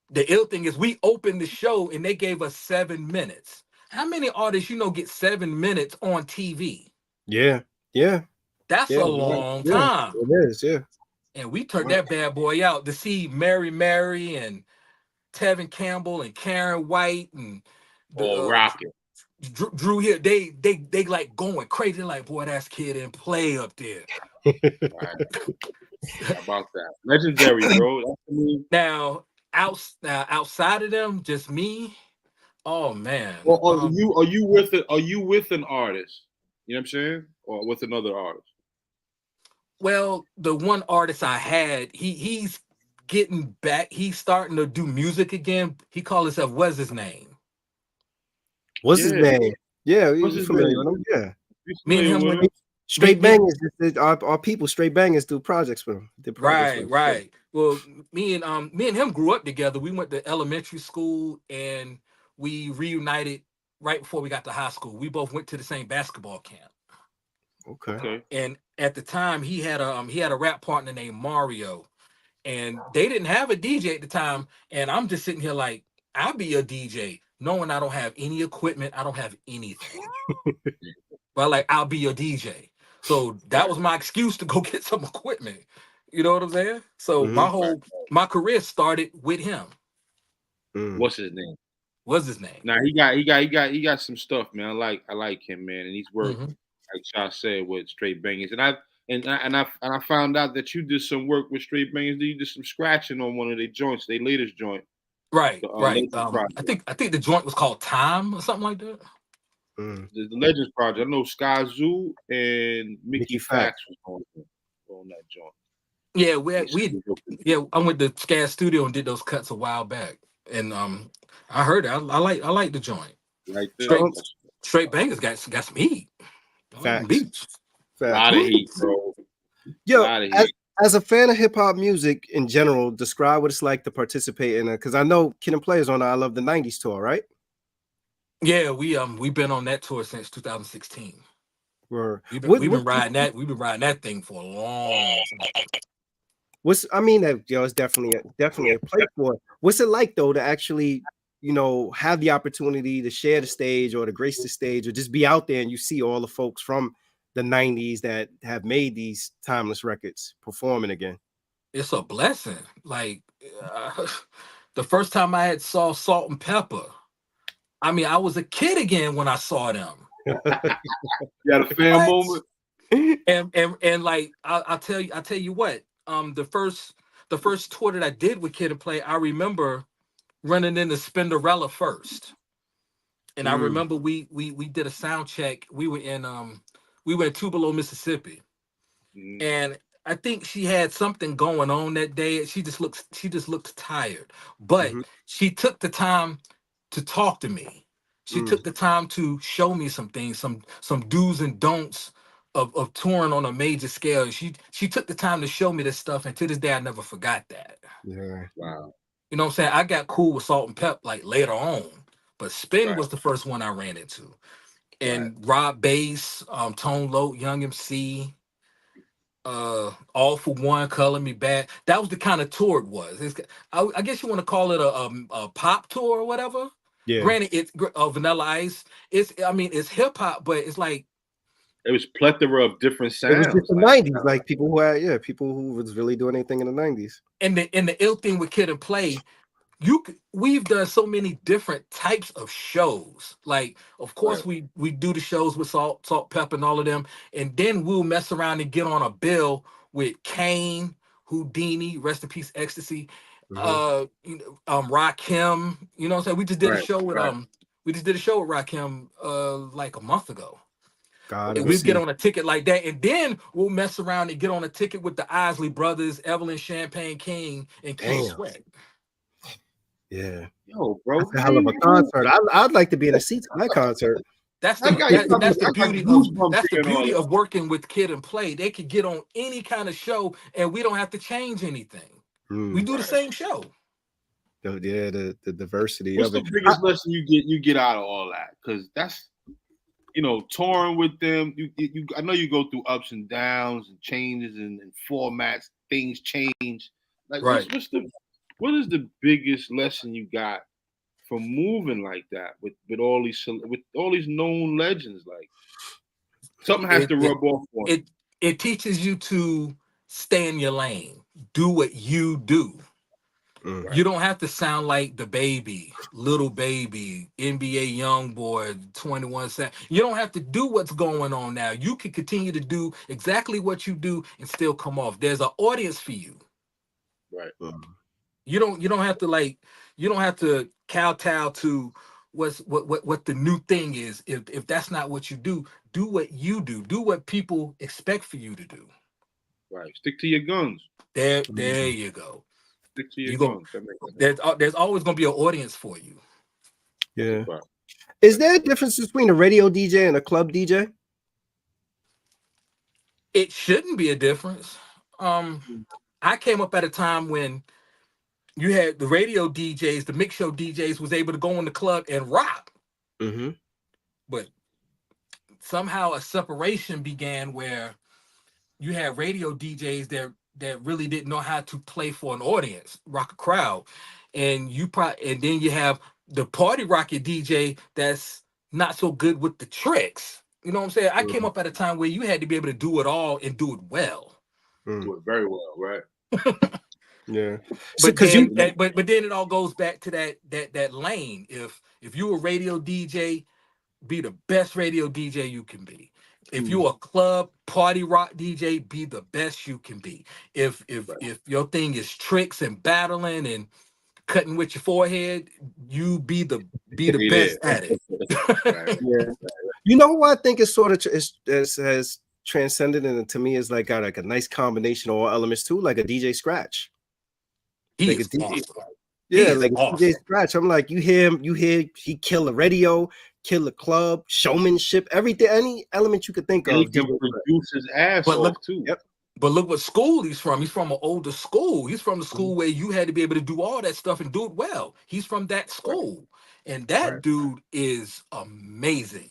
the ill thing is we opened the show and they gave us 7 minutes. How many artists get 7 minutes on TV? Yeah. That's a long time. It is, yeah. And we turned that bad boy out to see Mary and Tevin Campbell and Karen White and Rocket. Drew here, they like going crazy. They're like, boy, that's Kid and Play up there. Right. How about that? Legendary, bro. Now, outside of them, just me. Oh man. Well, are you with it? Are you with an artist? You know what I'm saying? Or with another artist? Well, the one artist I had, he's getting back. He's starting to do music again. He called himself, what's his name? What's his name? Yeah, what's you his familiar name? with him? Yeah. Me and him went. Straight Bangers, our people, Straight Bangers do projects with him. Right. Well, me and him grew up together. We went to elementary school and we reunited right before we got to high school. We both went to the same basketball camp. Okay. And at the time, he had a rap partner named Mario, and they didn't have a DJ at the time. And I'm just sitting here like, I'll be a DJ, knowing I don't have any equipment, I don't have anything. But like, I'll be a DJ. So that was my excuse to go get some equipment. You know what I'm saying? So my career started with him. What's his name? What's his name? Now he got some stuff, man. I like him, man, and he's worked, like Shaw said, with Straight Bangers. And I found out that you did some work with Straight Bangers. You did some scratching on one of their joints, their latest joint. Right. I think the joint was called Time or something like that. The Legends Project. I know Sky Zoo and Mickey Fax was on that joint. Yeah, I went to Scad Studio and did those cuts a while back, and I heard it. I like the joint. Like Straight Bangers got some heat. Facts. A lot of heat, bro. Yo, as a fan of hip hop music in general, describe what it's like to participate in it. Because I know Kid and Play is on the I Love the '90s tour, right? Yeah, we've been on that tour since 2016. We've been riding that thing for a long time. It's definitely a play for it. What's it like though to actually, have the opportunity to share the stage or to grace the stage or just be out there and you see all the folks from the '90s that have made these timeless records performing again? It's a blessing. Like the first time I had saw Salt and Pepper, I mean, I was a kid again when I saw them. You had a fan moment, and like I'll tell you what. The first tour that I did with Kid and Play, I remember running into Spinderella first, and I remember we did a sound check. We were in Tupelo, Mississippi, and I think she had something going on that day. She just looked tired, but she took the time to talk to me. She took the time to show me some things, some do's and don'ts of touring on a major scale. She took the time to show me this stuff, and to this day I never forgot that. Yeah. Wow. You know what I'm saying? I got cool with Salt and Pep like later on, but Spin was the first one I ran into. And Rob Bass, Tone Loc, Young MC, All For One, Color Me Bad. That was the kind of tour it was. I guess you want to call it a pop tour or whatever. Yeah. Granted, it's Vanilla Ice. It's hip hop, but it's like it was plethora of different sounds. It was just the '90s, like people who was really doing anything in the '90s. And the ill thing with Kid and Play, we've done so many different types of shows. Like, of course, we do the shows with Salt, Pep, and all of them, and then we'll mess around and get on a bill with Kane, Houdini, rest in peace, Ecstasy, Rakim. You know what I'm saying? We just did a show with Rakim like a month ago. And we get on a ticket like that, and then we'll mess around and get on a ticket with the Isley Brothers, Evelyn Champagne King, and King Sweat. Yeah. Yo, bro. That's a hell of a concert. I'd like to be in a seat to that concert. That's the beauty of working with Kid and Play. They could get on any kind of show, and we don't have to change anything. We do the same show. Yeah, the diversity What's of it. What's the biggest lesson you get out of all that? Because that's, touring with them. I know you go through ups and downs and changes and formats. Things change. Like, what is the biggest lesson you got from moving like that with all these known legends? Like, something has to rub off on it. It teaches you to stay in your lane, do what you do. You don't have to sound like the baby, little baby, NBA young boy, 21 cent. You don't have to do what's going on now. You can continue to do exactly what you do and still come off. There's an audience for you. Right. You don't have to you don't have to kowtow to what the new thing is. If that's not what you do what you do. Do what people expect for you to do. Right. Stick to your guns. There you go. Stick to your guns. There's always gonna be an audience for you. Yeah. Is there a difference between a radio DJ and a club DJ? It shouldn't be a difference. I came up at a time when you had the radio DJs, the mix show DJs was able to go in the club and rock. But somehow a separation began where you had radio DJs that really didn't know how to play for an audience, rock a crowd. And then you have the party rocket DJ that's not so good with the tricks. You know what I'm saying? I came up at a time where you had to be able to do it all and do it well. Do it very well, right? Yeah. But then it all goes back to that lane. If you're a radio DJ, be the best radio DJ you can be. If you're a club party rock DJ, be the best you can be. If your thing is tricks and battling and cutting with your forehead, you be the best at it. Yeah. You know who I think is sort of has transcended, and to me is got a nice combination of all elements too, like a DJ Scratch. He's awesome. Yeah, like awesome. DJ Scratch. I'm like, you hear he kill the radio, kill the club, showmanship, everything, any element you could think of. He can produce his ass off too. Yep. But look what school he's from. He's from an older school. He's from the school where you had to be able to do all that stuff and do it well. He's from that school. And that dude is amazing.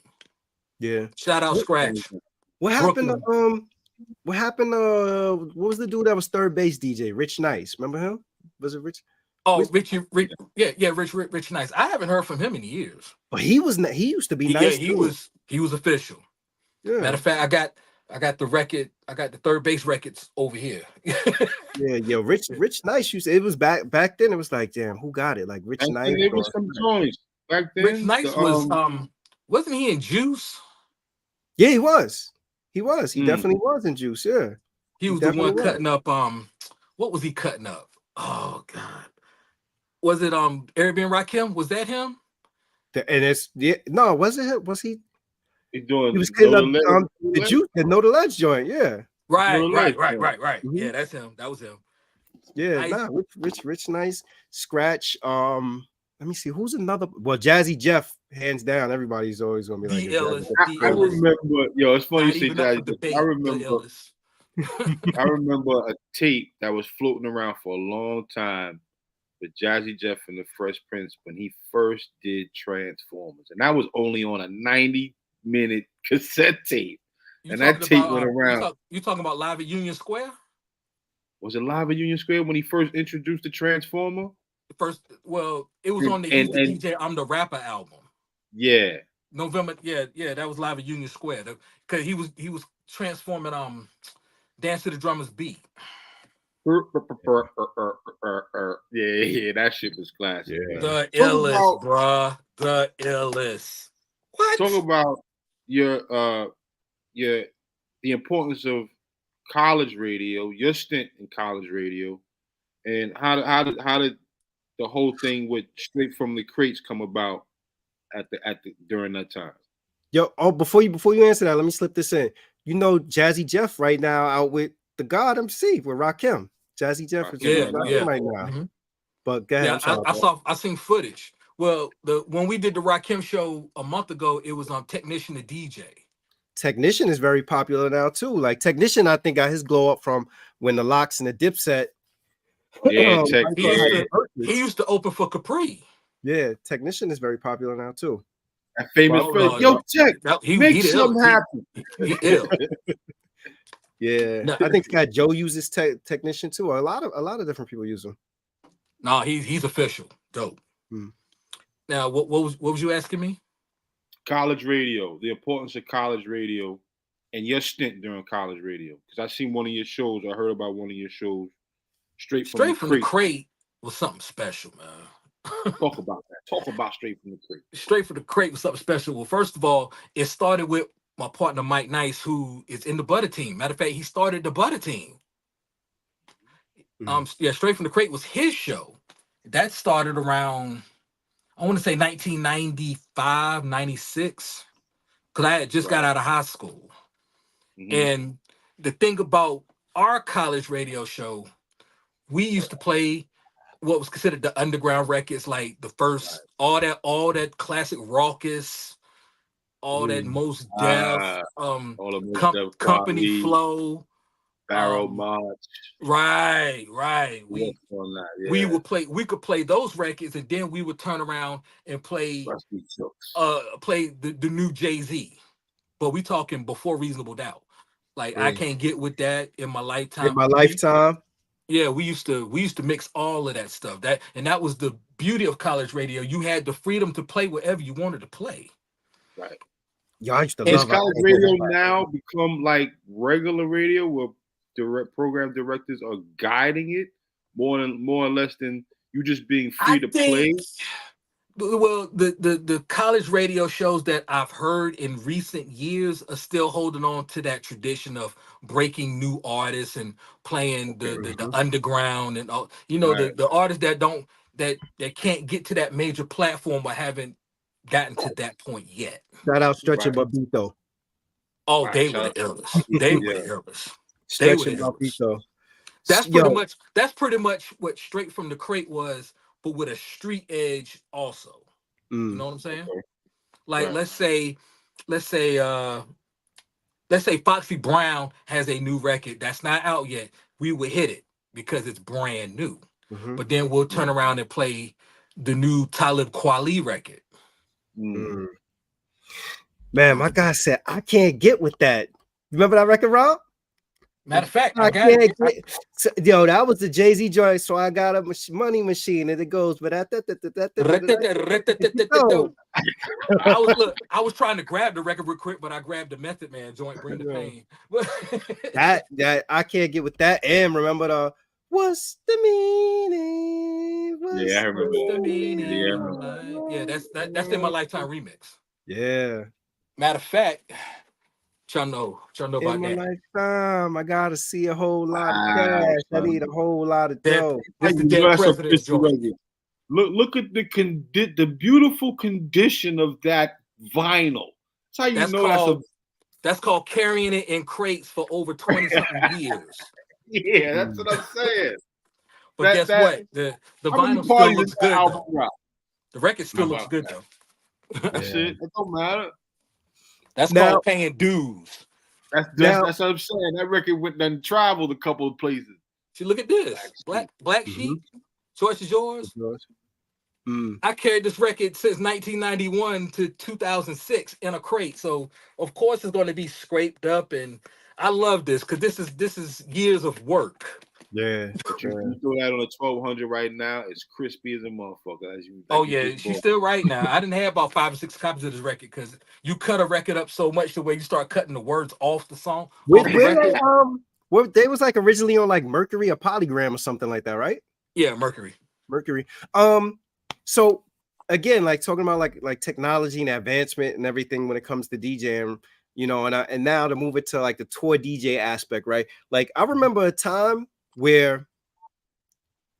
Yeah. Shout out Scratch. What happened what was the dude that was third base DJ? Rich Nice. Remember him? Was it Rich? Oh, Rich Nice. I haven't heard from him in years. But he used to be nice. Yeah, he was official. Yeah. Matter of fact, I got the record. I got the third base records over here. Yeah, Rich Nice. It was back then. It was like, damn, who got it? Like Rich Nice. There was some joints back then. Rich Nice wasn't he in Juice? Yeah, he was. He definitely was in Juice. Yeah, he was the one cutting up. What was he cutting up? Oh God, was it Eric Ben Rakim? Was that him? No, was it him? Was he? He was cutting up the Juice and Know the Ledge joint. Yeah. Right. Yeah, that's him. That was him. Yeah, Rich Nice, Scratch. Let me see who's another. Well, Jazzy Jeff, hands down. Everybody's always gonna be like. I remember, it's funny you say Jazzy. I remember a tape that was floating around for a long time with Jazzy Jeff and the Fresh Prince when he first did Transformers, and that was only on a 90-minute cassette tape. That tape went around. You talking about Live at Union Square? Was it Live at Union Square when he first introduced the Transformer? It was on the DJ I'm the Rapper album. Yeah. November. Yeah, that was Live at Union Square. Because he was transforming Dance to the Drummer's Beat. Yeah, that shit was classic. Yeah. The illest, bruh. The illest. What? Talk about the importance of college radio, your stint in college radio, and how did the whole thing with Straight from the Crates come about during that time? Yo, before you answer that, let me slip this in. You know, Jazzy Jeff right now out with the God MC with Rakim. Jazzy Jeff is with Rakim right now. Mm-hmm. But go ahead. Yeah, I seen footage. Well, when we did the Rakim show a month ago, it was on Technician the DJ. Technician is very popular now too. Like Technician, I think got his glow up from when the Locks and the Dipset. Yeah, he used to open for Capri. Yeah, Technician is very popular now too. That famous Check. Make something happen. He ill. Yeah, no, I think Scott Joe uses Technician too. A lot of different people use him. No, he's official. Dope. Now, what was you asking me? College radio, the importance of college radio, and your stint during college radio. Because I seen one of your shows. I heard about one of your shows. Straight from the crate. was something special, man. Talk about that. Talk about Straight from the Crate. Straight from the Crate was something special. Well, first of all, it started with my partner Mike Nice, who is in the Butter Team. Matter of fact, he started the Butter Team. Yeah, Straight from the Crate was his show. That started around, I want to say 1995, 96, because I had just got out of high school. And the thing about our college radio show, we used to play what was considered the underground records, like the first, all that classic Raucous, all that Most Def, Company Flow, Barrel March. Right. We could play those records, and then we would turn around and play the new Jay-Z. But we talking before Reasonable Doubt. Like I Can't Get With That, In My Lifetime. In My Lifetime. Yeah, we used to mix all of that stuff. That was the beauty of college radio. You had the freedom to play whatever you wanted to play. Right. Yeah, I used to love college radio now become like regular radio where program directors are guiding it more or less than you just being free to play. Well, the college radio shows that I've heard in recent years are still holding on to that tradition of breaking new artists and playing the underground and all. The artists that can't get to that major platform or haven't gotten to that point yet. Shout out Stretch and Babito. Oh, they were the illest. They were the illest. Stretch and Babito. That's pretty much what Straight from the Crate was, but with a street edge also. You know what I'm saying? Like let's say Foxy Brown has a new record that's not out yet. We would hit it because it's brand new. But then we'll turn around and play the new Talib Kweli record. Man, my guy said, I can't get with that. Remember that record, Rob? Matter of fact, I got it. Yo, that was the Jay-Z joint. So I got a money machine and it goes, but I was trying to grab the record real quick, but I grabbed the Method Man joint, Bring the Pain. that I can't get with that. And remember the what's the meaning? I remember the meaning. Yeah, that's In My Lifetime remix. Yeah. Matter of fact, y'all know about In my that. lifetime, I gotta see a whole lot of cash. I need a whole lot of dough. That's the dead president's joint. Look at the beautiful condition of that vinyl. That's how you know that's called carrying it in crates for over 20-something years. Yeah, that's what I'm saying. But guess what? The vinyl still looks good. The record still looks good though. That's it. It don't matter. That's called paying dues. That's what I'm saying. That record went and traveled a couple of places. See, look at this. Black Sheep. Choice is yours. I carried this record since 1991 to 2006 in a crate. So of course it's going to be scraped up, and I love this because this is years of work. Yeah. You throw that on a 1200 right now, it's crispy as a motherfucker. She's still right now. I didn't have about 5 or 6 copies of this record because you cut a record up so much the way you start cutting the words off the song. They was like originally on like Mercury or Polygram or something like that, right? Yeah, Mercury. So again, like talking about like technology and advancement and everything when it comes to DJing, and now to move it to like the tour DJ aspect, right? Like I remember a time where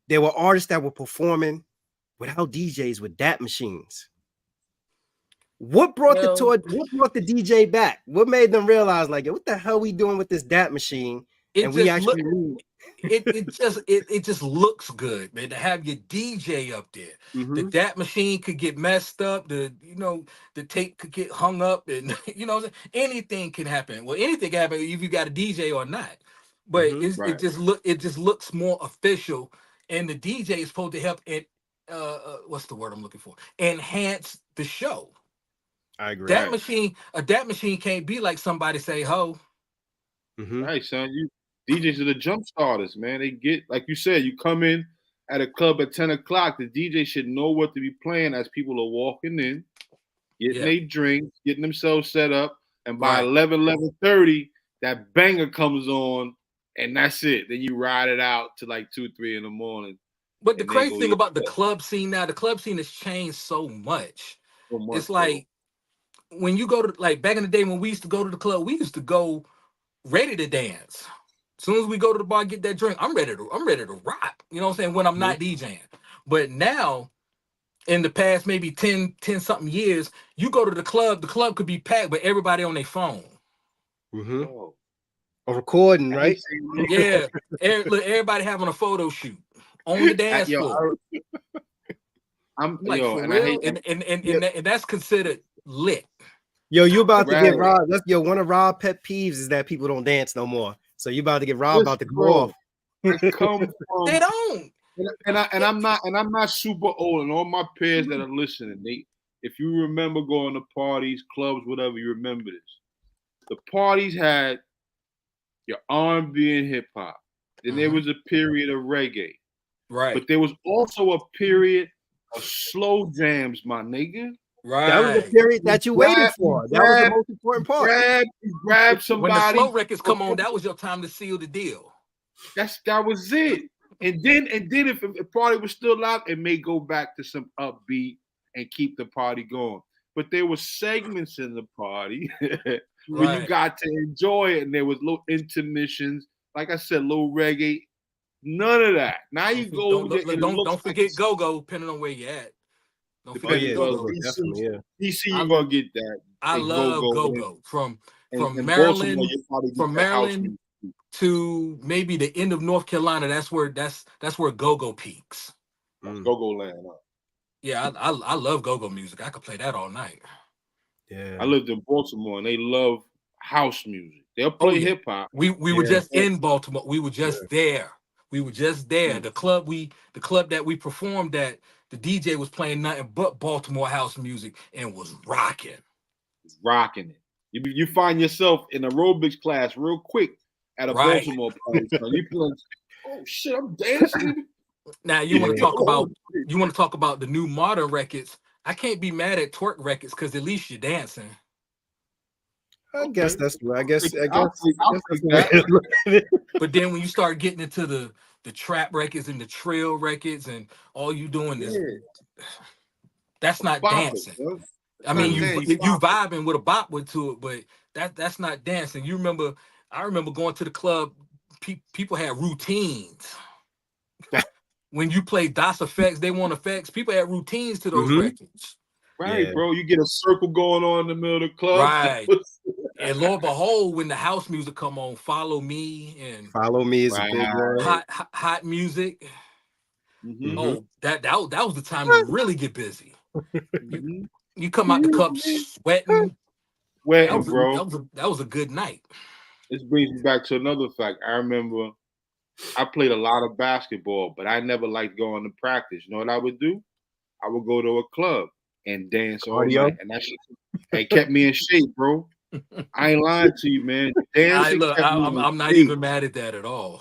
there were artists that were performing without DJs with DAT machines. What brought the DJ back? What made them realize like, what the hell we doing with this DAT machine? It just looks good, man, to have your DJ up there. The DAT machine could get messed up, the tape could get hung up, and anything can happen. Well, anything can happen if you got a DJ or not. But it just looks more official, and the DJ is supposed to help it. What's the word I'm looking for? Enhance the show. I agree. A DAT machine can't be like somebody say ho. Right, son. DJs are the jump starters, man. They get, like you said, you come in at a club at 10 o'clock, the DJ should know what to be playing as people are walking in, getting their drinks, getting themselves set up, and by 11:30, that banger comes on, and that's it. Then you ride it out to like 2, 3 in the morning. But the crazy thing about the club scene now, the club scene has changed so much. It's like when you go to, like, back in the day when we used to go to the club, we used to go ready to dance. As soon as we go to the bar, get that drink, I'm ready to rock. You know what I'm saying? When I'm not DJing. But now, in the past maybe 10 something years, you go to the club could be packed, but everybody on their phone. Or recording, right? Yeah. Look, everybody having a photo shoot on the dance floor. I'm like, for real? And that's considered lit. Yo, you about to get robbed. One of Robb's pet peeves is that people don't dance no more. So you about to get robbed, about to go off. I come from, they don't. And I'm not super old, and all my peers that are listening, if you remember going to parties, clubs, whatever, you remember this. The parties had your R&B and hip hop. Then there was a period of reggae. Right. But there was also a period of slow jams, my nigga. Right. That was the period that you waited for. That was the most important part. Grab somebody. When the slow records come on, that was your time to seal the deal. That was it. And then if the party was still live, it may go back to some upbeat and keep the party going. But there were segments in the party where you got to enjoy it, and there was little intermissions. Like I said, little reggae. None of that. Now you go. Don't forget go-go, depending on where you're at. Don't forget go-go. DC, you're gonna get that. I love go-go from Maryland. From Maryland to maybe the end of North Carolina. That's where go-go peaks. Go-go land. Huh? Yeah, I love go-go music. I could play that all night. Yeah. I lived in Baltimore, and they love house music. They'll play hip hop. We were just in Baltimore. We were just there. We were just there. The club that we performed at, the DJ was playing nothing but Baltimore house music and was rocking. Rocking it. You find yourself in aerobics class real quick at a Baltimore party. You like, oh shit, I'm dancing. Now you want to talk about the new modern records. I can't be mad at twerk records because at least you're dancing. I guess that's right. I guess. But then when you start getting into the trap records and the trill records, and all you doing is that's not dancing. I mean, you vibing with a bop to it, but that's not dancing. I remember going to the club. People had routines. When you play DOS effects, they want effects. People had routines to those records. Right, bro. You get a circle going on in the middle of the club. Right. And lo and behold, when the house music come on, Follow Me and Follow Me is a big one. Hot music. Oh, that was the time to really get busy. You come out the cup sweating, bro. That was a good night. This brings me back to another fact. I remember I played a lot of basketball, but I never liked going to practice. You know what I would do? I would go to a club and dance all night, and that shit kept me in shape, bro. I ain't lying to you, man. Dancing I'm not even mad at that at all.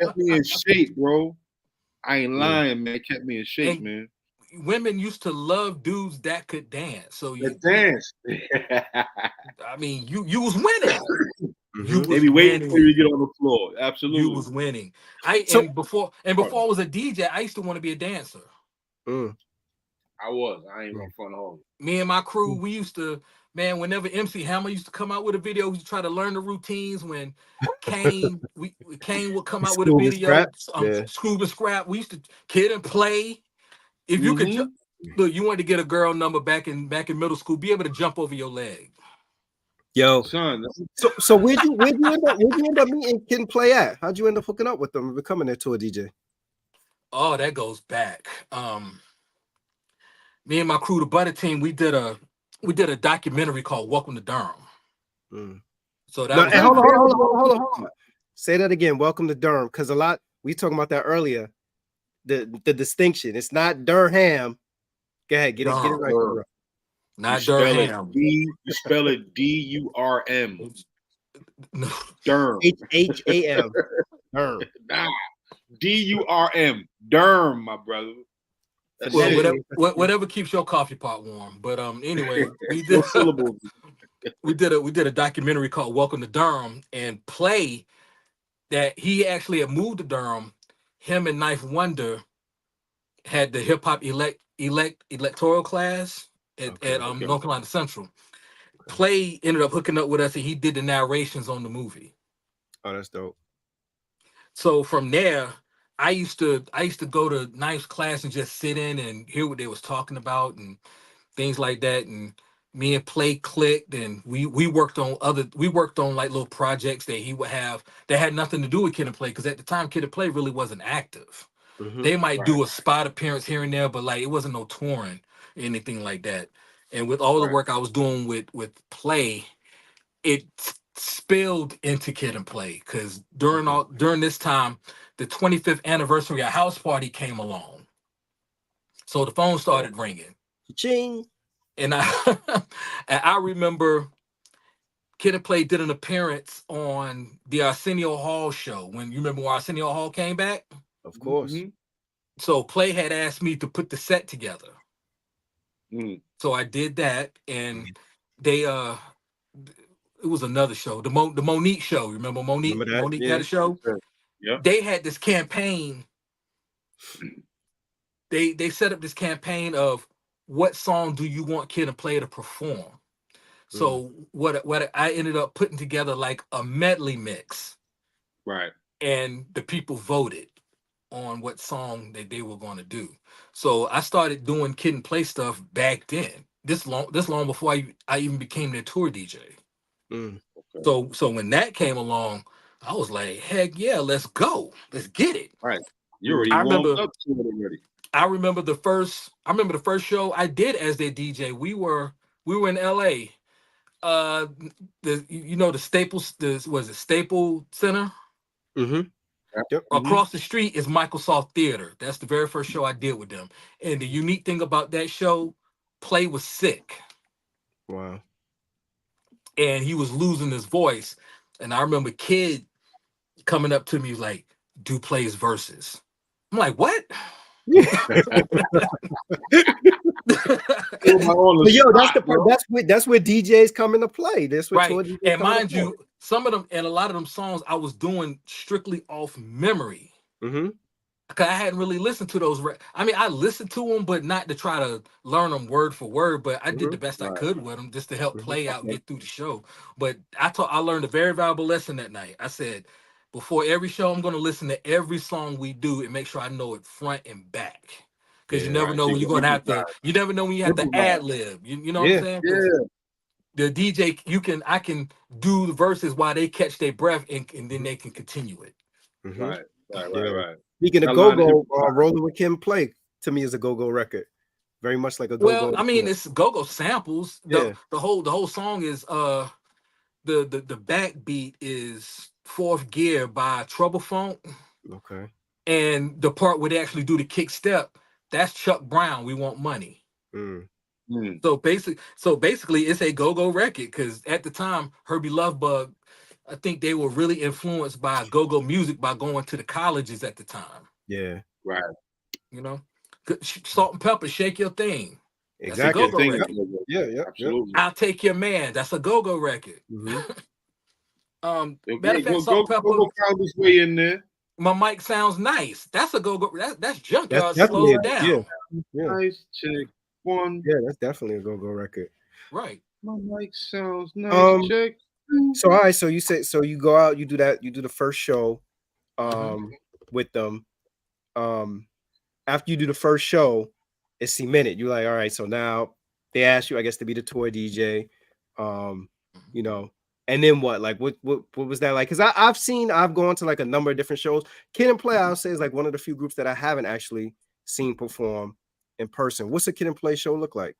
Kept me in shape, bro. I ain't lying, man. It kept me in shape, man. Women used to love dudes that could dance. So you dance. I mean, you was winning. They be waiting until you get on the floor. Absolutely, you was winning. Before I was a DJ, I used to want to be a dancer. I was. I ain't gonna front on. Me and my crew, we used to. Man, whenever MC Hammer used to come out with a video, we used to try to learn the routines. When Kane would come out with a video, Scoob and Scrap. We used to kid and play. If you could look, you wanted to get a girl number back in middle school, be able to jump over your leg. Yo, son. So where'd you end up meeting Kid and Play at? How'd you end up hooking up with them and becoming their tour DJ? Oh, that goes back. Me and my crew, the Butter Team, we did a documentary called Welcome to Durham. So that hold on. Say that again. Welcome to Durham, because we talking about that earlier. The distinction. It's not Durham. Go ahead, get it right. Bro. Not Durham. You spell it D-U-R-M. No. Durham. H-A-M. Durham. Nah. D-U-R-M. Durham, my brother. Whatever keeps your coffee pot warm. But anyway, we did a documentary called Welcome to Durham, and Play that he actually had moved to Durham. him and Knife Wonder had the hip hop electoral class at North Carolina Central. Okay. Play ended up hooking up with us, and he did the narrations on the movie. Oh, that's dope. So from there, I used to go to Knife's class and just sit in and hear what they was talking about and things like that. And me and Play clicked, and we worked on like little projects that he would have that had nothing to do with Kid and Play, because at the time Kid and Play really wasn't active. They might do a spot appearance here and there, but like it wasn't no touring, anything like that. And with all the work I was doing with Play, it spilled into Kid and Play, because during this time, the 25th anniversary of House Party came along. So the phone started ringing. Djing. And I remember Kid and Play did an appearance on the Arsenio Hall show. When you remember when Arsenio Hall came back? Of course. So Play had asked me to put the set together. So I did that, and they it was another show, the Monique show. Remember Monique? Remember that? Monique had a show. Yeah. They had this campaign. They set up this campaign of what song do you want Kid and Play to perform. So what I ended up putting together like a medley mix. Right. And the people voted on what song that they were going to do. So I started doing Kid and Play stuff back then. This long before I even became their tour DJ. So when that came along, I was like, heck yeah, let's go. Let's get it. Right. You already warmed up to it already. I remember the first show I did as their DJ. We were in LA. The Staples, was it Staple Center? Yep. Across the street is Microsoft Theater. That's the very first show I did with them. And the unique thing about that show, Play was sick. Wow. And he was losing his voice. And I remember Kid coming up to me like, do Play's verses. I'm like, what? Yo, that's where DJs come into play. That's what right. And mind you, some of them and a lot of them songs I was doing strictly off memory. Because I hadn't really listened to those. I mean, I listened to them, but not to try to learn them word for word. But I did the best I could with them just to help Play out and get through the show. But I learned a very valuable lesson that night. I said, before every show, I'm going to listen to every song we do and make sure I know it front and back. Because you never know when you're going to have to. You never know when you have to ad lib. You know what I'm saying? Yeah. The DJ, I can do the verses while they catch their breath, and then they can continue it. Right. Speaking of go-go, Rolling with Kim Play to me is a go-go record. Very much like a go-go. Well, I mean, it's go-go samples. The whole song is the backbeat is Fourth Gear by Trouble Funk. Okay. And the part where they actually do the kick step, that's Chuck Brown, We Want Money. So basically it's a go-go record, because at the time, Herbie Lovebug, I think they were really influenced by go-go music by going to the colleges at the time. Yeah. Right. You know, Salt and Pepper, Shake Your Thing. Exactly. That's a go-go record. Yeah. Absolutely. I'll Take Your Man. That's a go-go record. Matter of fact, Salt and Pepper. Go found his way in there. My mic sounds nice. That's a go-go. That's Junkyard. That's Slow it down. Nice check one. Yeah, that's definitely a go-go record. Right. My mic sounds nice. Check. So all right, so you say, so you go out, you do that, you do the first show with them. After you do the first show, it's cemented. You're like, all right, so now they ask you, I guess, to be the tour DJ. You know, and then what? Like what was that like? Because I've gone to like a number of different shows. Kid and Play, I'll say, is like one of the few groups that I haven't actually seen perform in person. What's a Kid and Play show look like?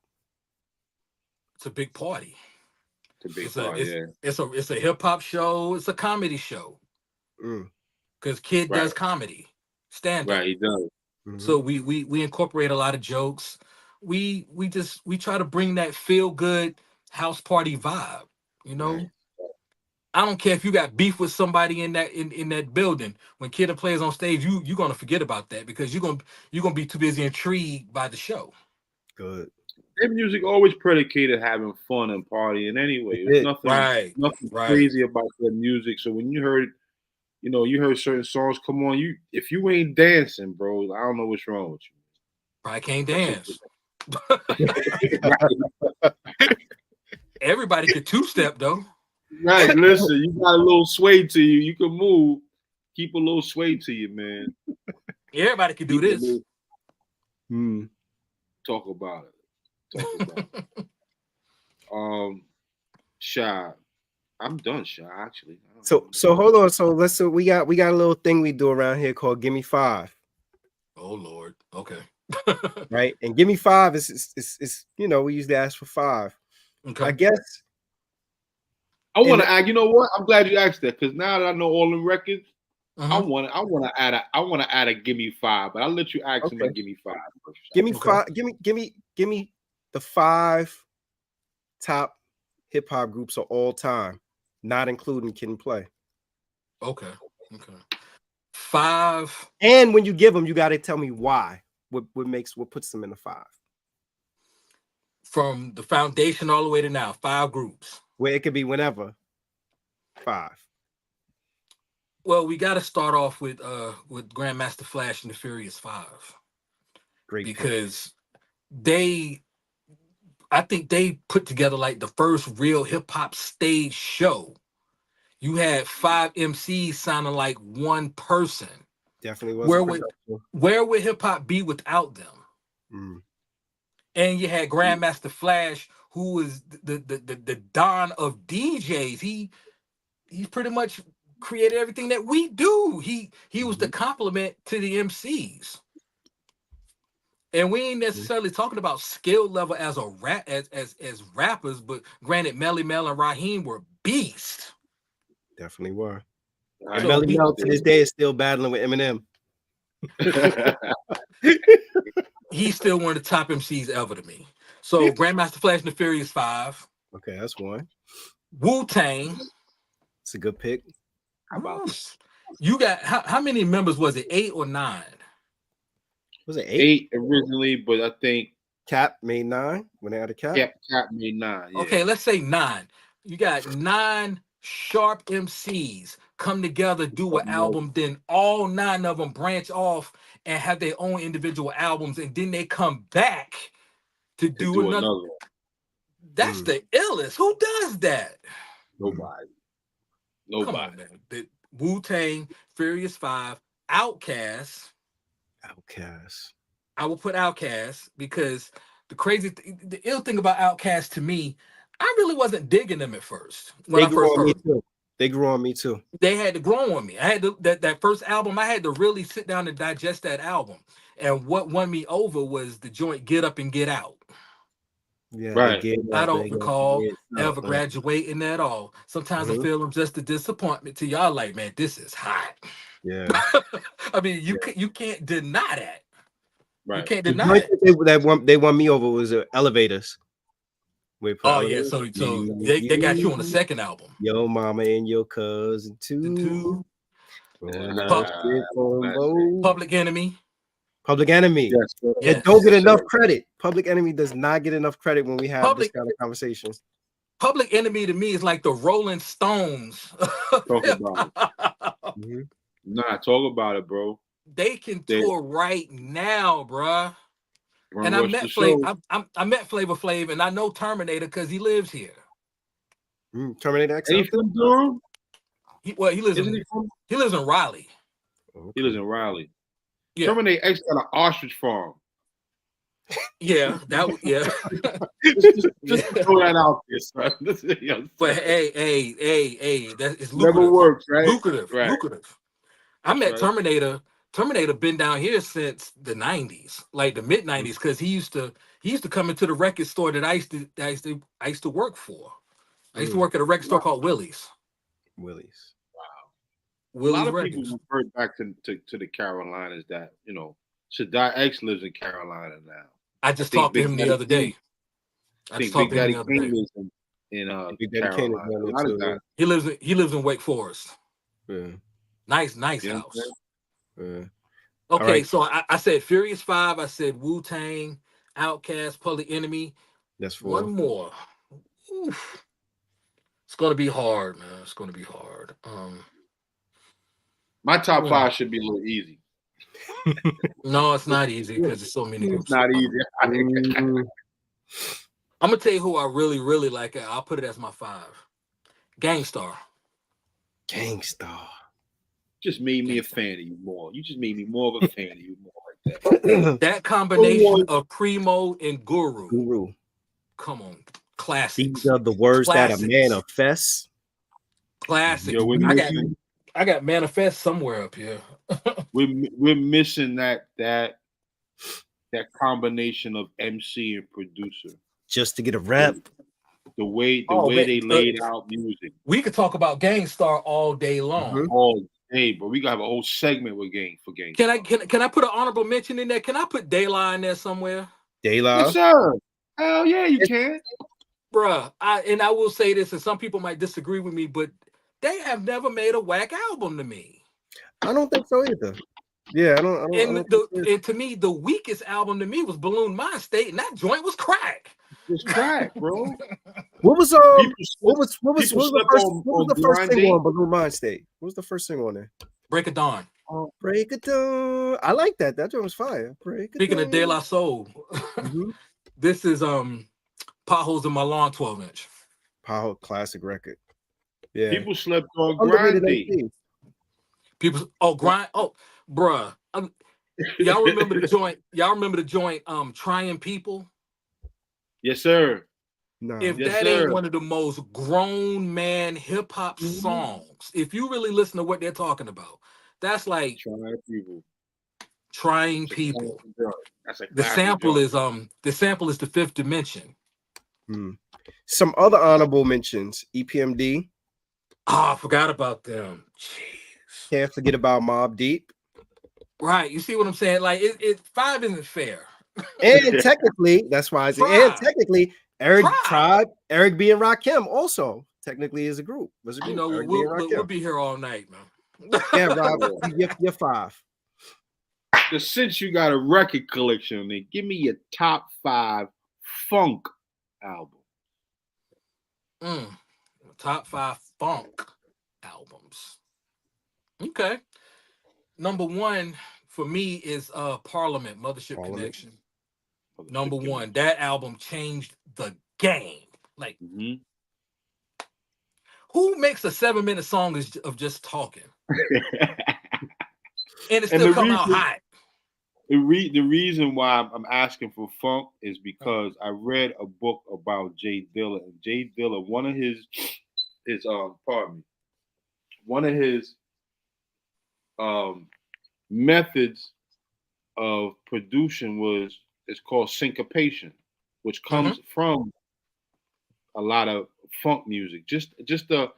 It's a big party. It's a hip hop show. It's a comedy show. Because Kid does comedy, stand up. Right, he does. So we incorporate a lot of jokes. We try to bring that feel good house party vibe. You know, right. I don't care if you got beef with somebody in that building. When Kid and Play is on stage, you're gonna forget about that, because you're gonna be too busy intrigued by the show. Good. Their music always predicated having fun and partying anyway. There's nothing crazy about their music. So when you heard you know, you heard certain songs come on. If you ain't dancing, bro, I don't know what's wrong with you. I can't dance. Everybody could two-step though. Right, listen, you got a little sway to you. You can move. Keep a little sway to you, man. Everybody could do this. Talk about it. Shy. I'm done, Shy, actually. So hold on. So we got a little thing we do around here called Give Me Five. Oh Lord. Okay. Right. And Give Me Five is you know, we usually ask for 5. Okay. I guess I want to add, you know what? I'm glad you asked that because now that I know all the records, I want to add a Give Me 5, but I'll let you ask him and Give Me 5 first. Give me 5. Give me the 5 top hip hop groups of all time, not including Kid and Play. Okay. 5. And when you give them, you got to tell me why. What puts them in the 5? From the foundation all the way to now, 5 groups. Where it could be whenever. 5. Well, we got to start off with Grandmaster Flash and the Furious 5. Great. Because I think they put together like the first real hip hop stage show. You had 5 MCs sounding like one person. Definitely was. Where would hip hop be without them? And you had Grandmaster Flash, who was the Don of DJs. He pretty much created everything that we do. He was the complement to the MCs. And we ain't necessarily talking about skill level as a rap as rappers, but granted, Melly Mel and Raheem were beasts. Definitely were. And so Melly Mel to this day is still battling with Eminem. He's still one of the top MCs ever to me. So Grandmaster Flash and the Furious 5. Okay, that's one. Wu-Tang. It's a good pick. How about this? You got how many members was it? 8 or 9? Was it 8 originally, but I think Cap made 9 when they had a Cap. Cap made 9. Yeah. Okay, let's say 9. You got 9 sharp MCs come together, do an album, then all 9 of them branch off and have their own individual albums, and then they come back to do another. That's the illest. Who does that? Nobody. Come on, man. The Wu-Tang, Furious 5, Outkast. I will put Outkast because the ill thing about Outkast to me, I really wasn't digging them at first. When I first heard them. They grew on me too. They had to grow on me. I had to, that first album, I had to really sit down and digest that album. And what won me over was the joint Get Up and Get Out. Yeah, right. I don't recall ever graduating at all. Sometimes I feel I'm just a disappointment to y'all. Like, man, this is hot. Yeah. I mean, you can't deny that. Right. You can't deny it. They won me over was Elevators. Oh yeah, so they got you on the second album. Your mama and your cousin too. Public Enemy. Public Enemy. Yes. It don't get enough credit. Public Enemy does not get enough credit when we have this kind of conversations. Public Enemy to me is like the Rolling Stones. Talk about it. Nah, talk about it, bro. They can tour right now, bruh. And I met Flavor Flav, and I know Terminator because he lives here. Terminator X. He from Durham? He lives in Raleigh. Okay. He lives in Raleigh. Yeah. Terminator X got an ostrich farm. Yeah, just throw that out there, son. But hey, that is lucrative. Never works, right? Lucrative. I met Terminator. Terminator been down here since the 90s, like the mid 90s, because he used to come into the record store that I used to work for. I used to work at a record store called Willie's. Willie's. A lot of people refer back to the Carolinas that, you know, Shaddai X lives in Carolina now. I just talked to him the other day. I think Big Daddy Kane lives in Carolina. He lives in Wake Forest. Yeah. Nice house. Yeah. Okay, right. So I said Furious 5, I said Wu-Tang, Outkast, Public Enemy. That's 4. One more. Oof. It's gonna be hard, man. It's gonna be hard. My top 5 should be a little easy. No, it's not easy because there's so many groups. It's not easy. I'm gonna tell you who I really, really like. I'll put it as my 5. Gangstar. Gangstar. Just made me a fan of you more. You just made me more of a fan of you more like that. That combination of Primo and Guru. Come on, classics. These are the words that a manifest. Classic. Yo, I got manifest somewhere up here. we're missing that combination of MC and producer. Just to get a rap. The way they laid out music. We could talk about Gangstar all day long. All day, but we gotta have a whole segment with Gangstar. Can I put an honorable mention in there? Can I put De La in there somewhere? De La? Yes, sir. Hell yeah, you can. Bruh, I will say this, and some people might disagree with me, but they have never made a whack album to me. I don't think so either. Yeah, I don't. And to me, the weakest album to me was Balloon Mind State, and that joint was crack. It's crack, bro. What was the first single on Balloon Mind State? What was the first single on there? Break of Dawn. Oh, Break of Dawn. I like that. That joint was fire. Speaking of De La Soul, this is Potholes in My Lawn 12-inch. Pothole classic record. Yeah. People slept on Grind Day. Grind. Oh, bruh. Y'all remember the joint? Y'all remember the joint? Trying People. Yes, sir. No. If that ain't one of the most grown man hip hop songs, if you really listen to what they're talking about, that's like Trying People. That's the sample is the Fifth Dimension. Some other honorable mentions: EPMD. I forgot about them. Jeez. Can't forget about Mobb Deep. Right. You see what I'm saying? Like it 5 isn't fair. And technically, that's why I say, and technically, Eric B and Rakim also technically is a group. Was a group. You know, we'll be here all night, man. Yeah, Rob, you're 5. Since you got a record collection, then give me your top 5 funk album. Top 5 funk albums. Okay. Number 1 for me is Parliament, Mothership Connection. Number 1. That album changed the game. Like, who makes a 7-minute song of just talking? And it still come out hot. The reason why I'm asking for funk is because I read a book about Jay Dilla, and Jay Dilla, one of his methods of producing it's called syncopation, which comes from a lot of funk music. Just a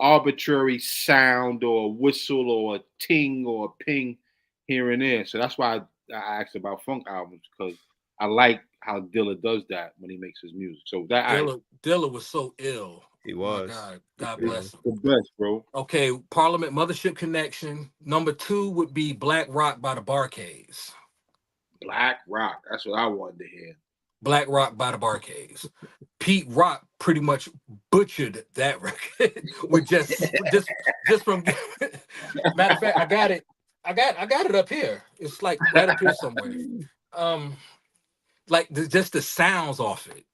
arbitrary sound or a whistle or a ting or a ping here and there. So that's why I asked about funk albums, because I like how Dilla does that when he makes his music. So that Dilla was so ill. He was. Oh God bless him. The best, bro. Okay, Parliament, Mothership Connection. Number 2 would be Black Rock by the Barcades. Black Rock. That's what I wanted to hear. Black Rock by the Barcades. Pete Rock pretty much butchered that record with just from. Matter of fact, I got it up here. It's like right up here somewhere. Like just the sounds off it.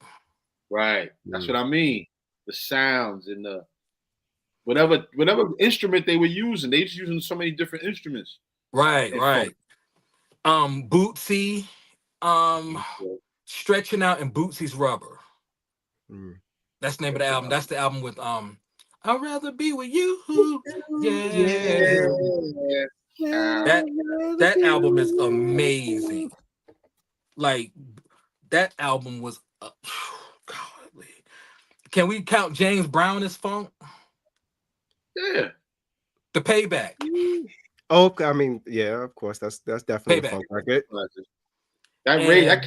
Right. That's what I mean. The sounds and the whatever instrument they were using. They just using so many different instruments. Right. Bootsy, Stretching Out, and Bootsy's Rubber. That's the name of the album. That's the album with I'd rather be with you. Yeah. That album is amazing. Like that album was godly. Can we count James Brown as funk? Yeah. The Payback. Oh, I mean, yeah, of course. That's definitely a funk record. That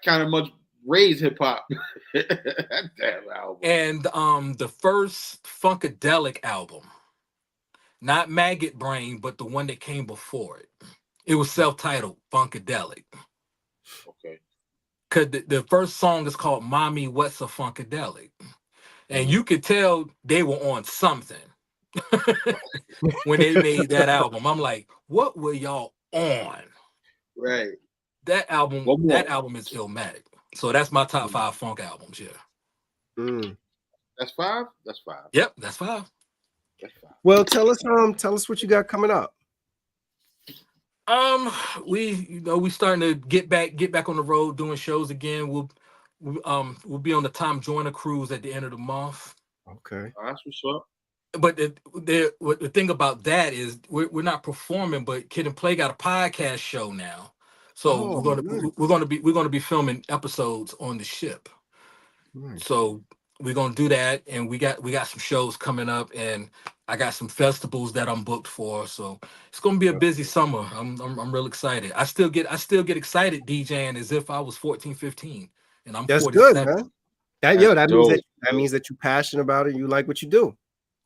kind of much raised hip hop. That damn album. And the first Funkadelic album, not Maggot Brain, but the one that came before it. It was self-titled Funkadelic. Okay. Cause the first song is called "Mommy, What's a Funkadelic," and you could tell they were on something. when they made that album. I'm like, what were y'all on? Right. That album is Illmatic. So that's my top 5 funk albums. Yeah. That's 5. That's 5. Yep, that's 5. That's 5. Well, tell us what you got coming up. We starting to get back on the road doing shows again. We'll be on the Tom Joyner cruise at the end of the month. Okay. That's what's up. But the thing about that is we're not performing, but Kid and Play got a podcast show now. So we're gonna be filming episodes on the ship. Nice. So we're gonna do that, and we got some shows coming up, and I got some festivals that I'm booked for. So it's gonna be a busy summer. I'm real excited. I still get excited DJing as if I was 14, 15, and I'm That's 47. good, man. That means that you're passionate about it and you like what you do.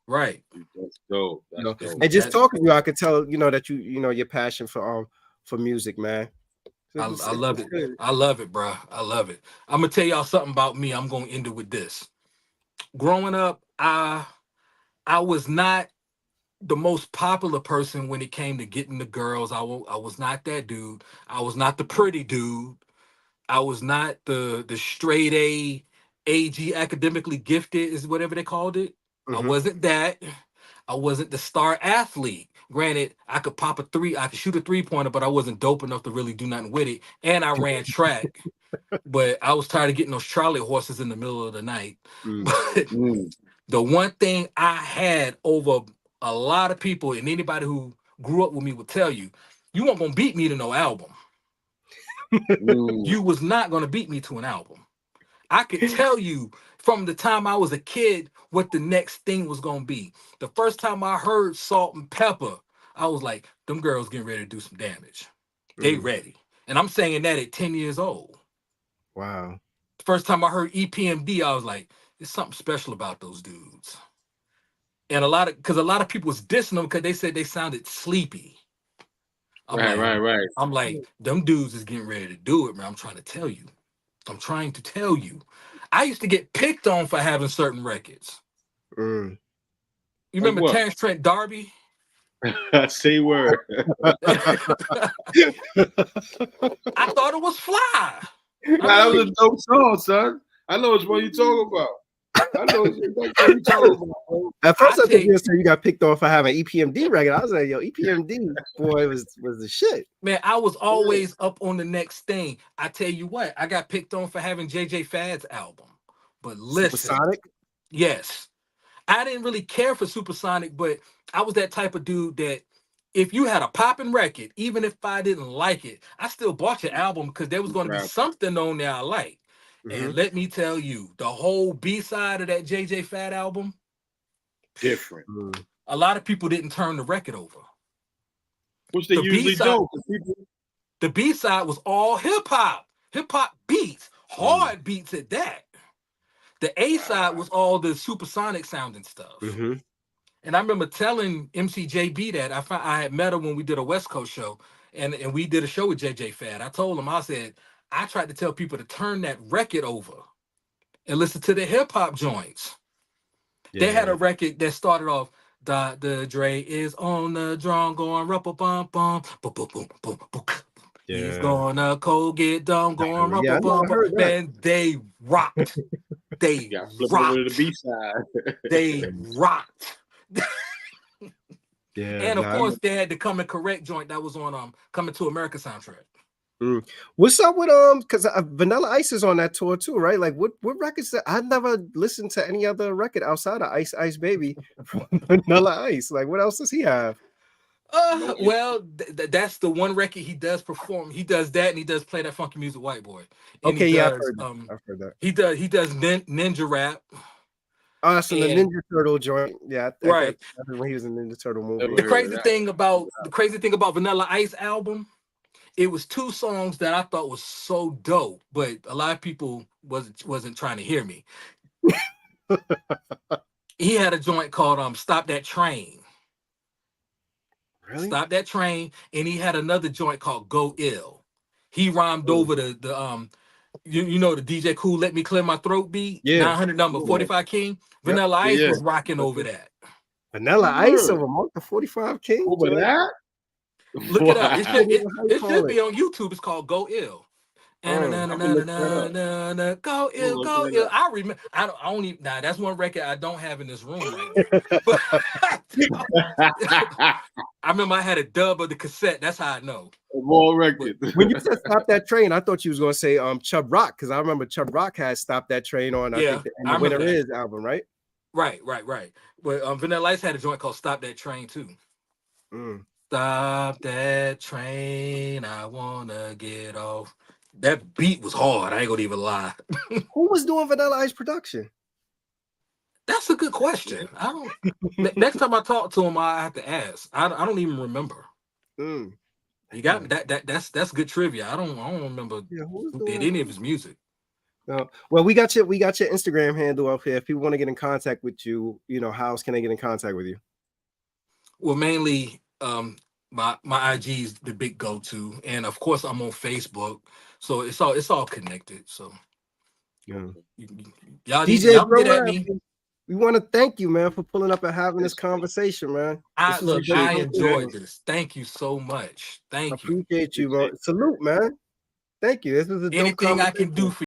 Right. That's dope. That's dope. And just talking to you, I could tell, that your passion for music, man. I love it. I love it, bro. I love it. I'm gonna tell y'all something about me. I'm gonna end it with this. Growing up, I was not the most popular person when it came to getting the girls. I was not that dude. I was not the pretty dude. I was not the straight A, AG, academically gifted is whatever they called it. I wasn't that. I wasn't the star athlete. Granted, I could shoot a 3-pointer, but I wasn't dope enough to really do nothing with it. And I ran track, but I was tired of getting those Charlie horses in the middle of the night. But the one thing I had over a lot of people, and anybody who grew up with me will tell you, you weren't gonna beat me to no album. You was not gonna beat me to an album. I could tell you from the time I was a kid what the next thing was gonna be. The first time I heard Salt and Pepper, I was like, them girls getting ready to do some damage. They ready. And I'm saying that at 10 years old. Wow. The first time I heard EPMD, I was like, there's something special about those dudes. And a lot of people was dissing them because they said they sounded sleepy. Right. I'm like, them dudes is getting ready to do it, man. I'm trying to tell you. I used to get picked on for having certain records. You remember Terrence Trent D'Arby? Say word. I thought it was fly. That was a dope song, son. I know which one you talking about. I know what you talking about. At first, I think you got picked off for having EPMD record. I was like, yo, EPMD boy was the shit. Man, I was always up on the next thing. I tell you what, I got picked on for having JJ Fad's album. But listen, Supersonic? Yes. I didn't really care for Supersonic, but I was that type of dude that if you had a popping record, even if I didn't like it, I still bought your album because there was going to be something on there I liked. And let me tell you, the whole B-side of that JJ Fad album, different. A lot of people didn't turn the record over. Which they usually do. The B-side was all hip-hop beats, hard beats at that. The A-side was all the supersonic sounding stuff. And I remember telling MCJB that I had met her when we did a West Coast show, and we did a show with JJ Fad. I told him, I said, I tried to tell people to turn that record over and listen to the hip-hop joints. They had a record that started off, Dr. Dre is on the drum going bum bum boom boom boom boom boom. He's gonna cold get dumb going bum bum. Man, they rocked. They rocked. To the B-side. They rocked. And of course, they had the Come and Correct joint that was on Coming to America soundtrack. What's up with because Vanilla Ice is on that tour too, right? Like what records that I never listened to any other record outside of Ice Ice Baby from Vanilla Ice. Like what else does he have? Well, that's the one record he does perform. He does that, and he does play that funky music, White Boy. And okay, I've heard that. He does ninja rap. Oh, so the Ninja Turtle joint, right. When he was in Ninja Turtle movie. The crazy thing about Vanilla Ice album, it was 2 songs that I thought was so dope, but a lot of people wasn't trying to hear me. He had a joint called "Stop That Train." Really? Stop That Train, and he had another joint called "Go Ill." He rhymed over the you know the DJ Cool Let Me Clear My Throat beat, 900 number 45 King. Vanilla Ice was rocking over that. Vanilla Ice over Mark the 45 King. Over that? Look it up. It It should be on YouTube. It's called Go Ill. I'm gonna look that Go ill, go ill. I remember. I don't even. Nah, that's one record I don't have in this room right now. But I remember I had a dub of the cassette. That's how I know. Raw record. When you said Stop That Train, I thought you was gonna say Chub Rock, because I remember Chub Rock had Stop That Train on. I think the Winter Is album, right? Right. But Vanilla Ice had a joint called Stop That Train too. Stop that train, I wanna get off. That beat was hard. I ain't gonna even lie. Who was doing Vanilla Ice production? That's a good question. I don't. Next time I talk to him, I have to ask. I don't even remember. You got me. That's good trivia. I don't remember who did any of his music. No. Well, we got your Instagram handle up here. If people want to get in contact with you, how else can they get in contact with you? Well, mainly my IG is the big go-to, and of course I'm on Facebook, so it's all connected. So y'all DJ y'all get at me. We want to thank you, man, for pulling up and having this conversation, man. I enjoyed this. Thank you so much. Thank you. Appreciate you, bro. Salute, man. Thank you. This was a anything I can do for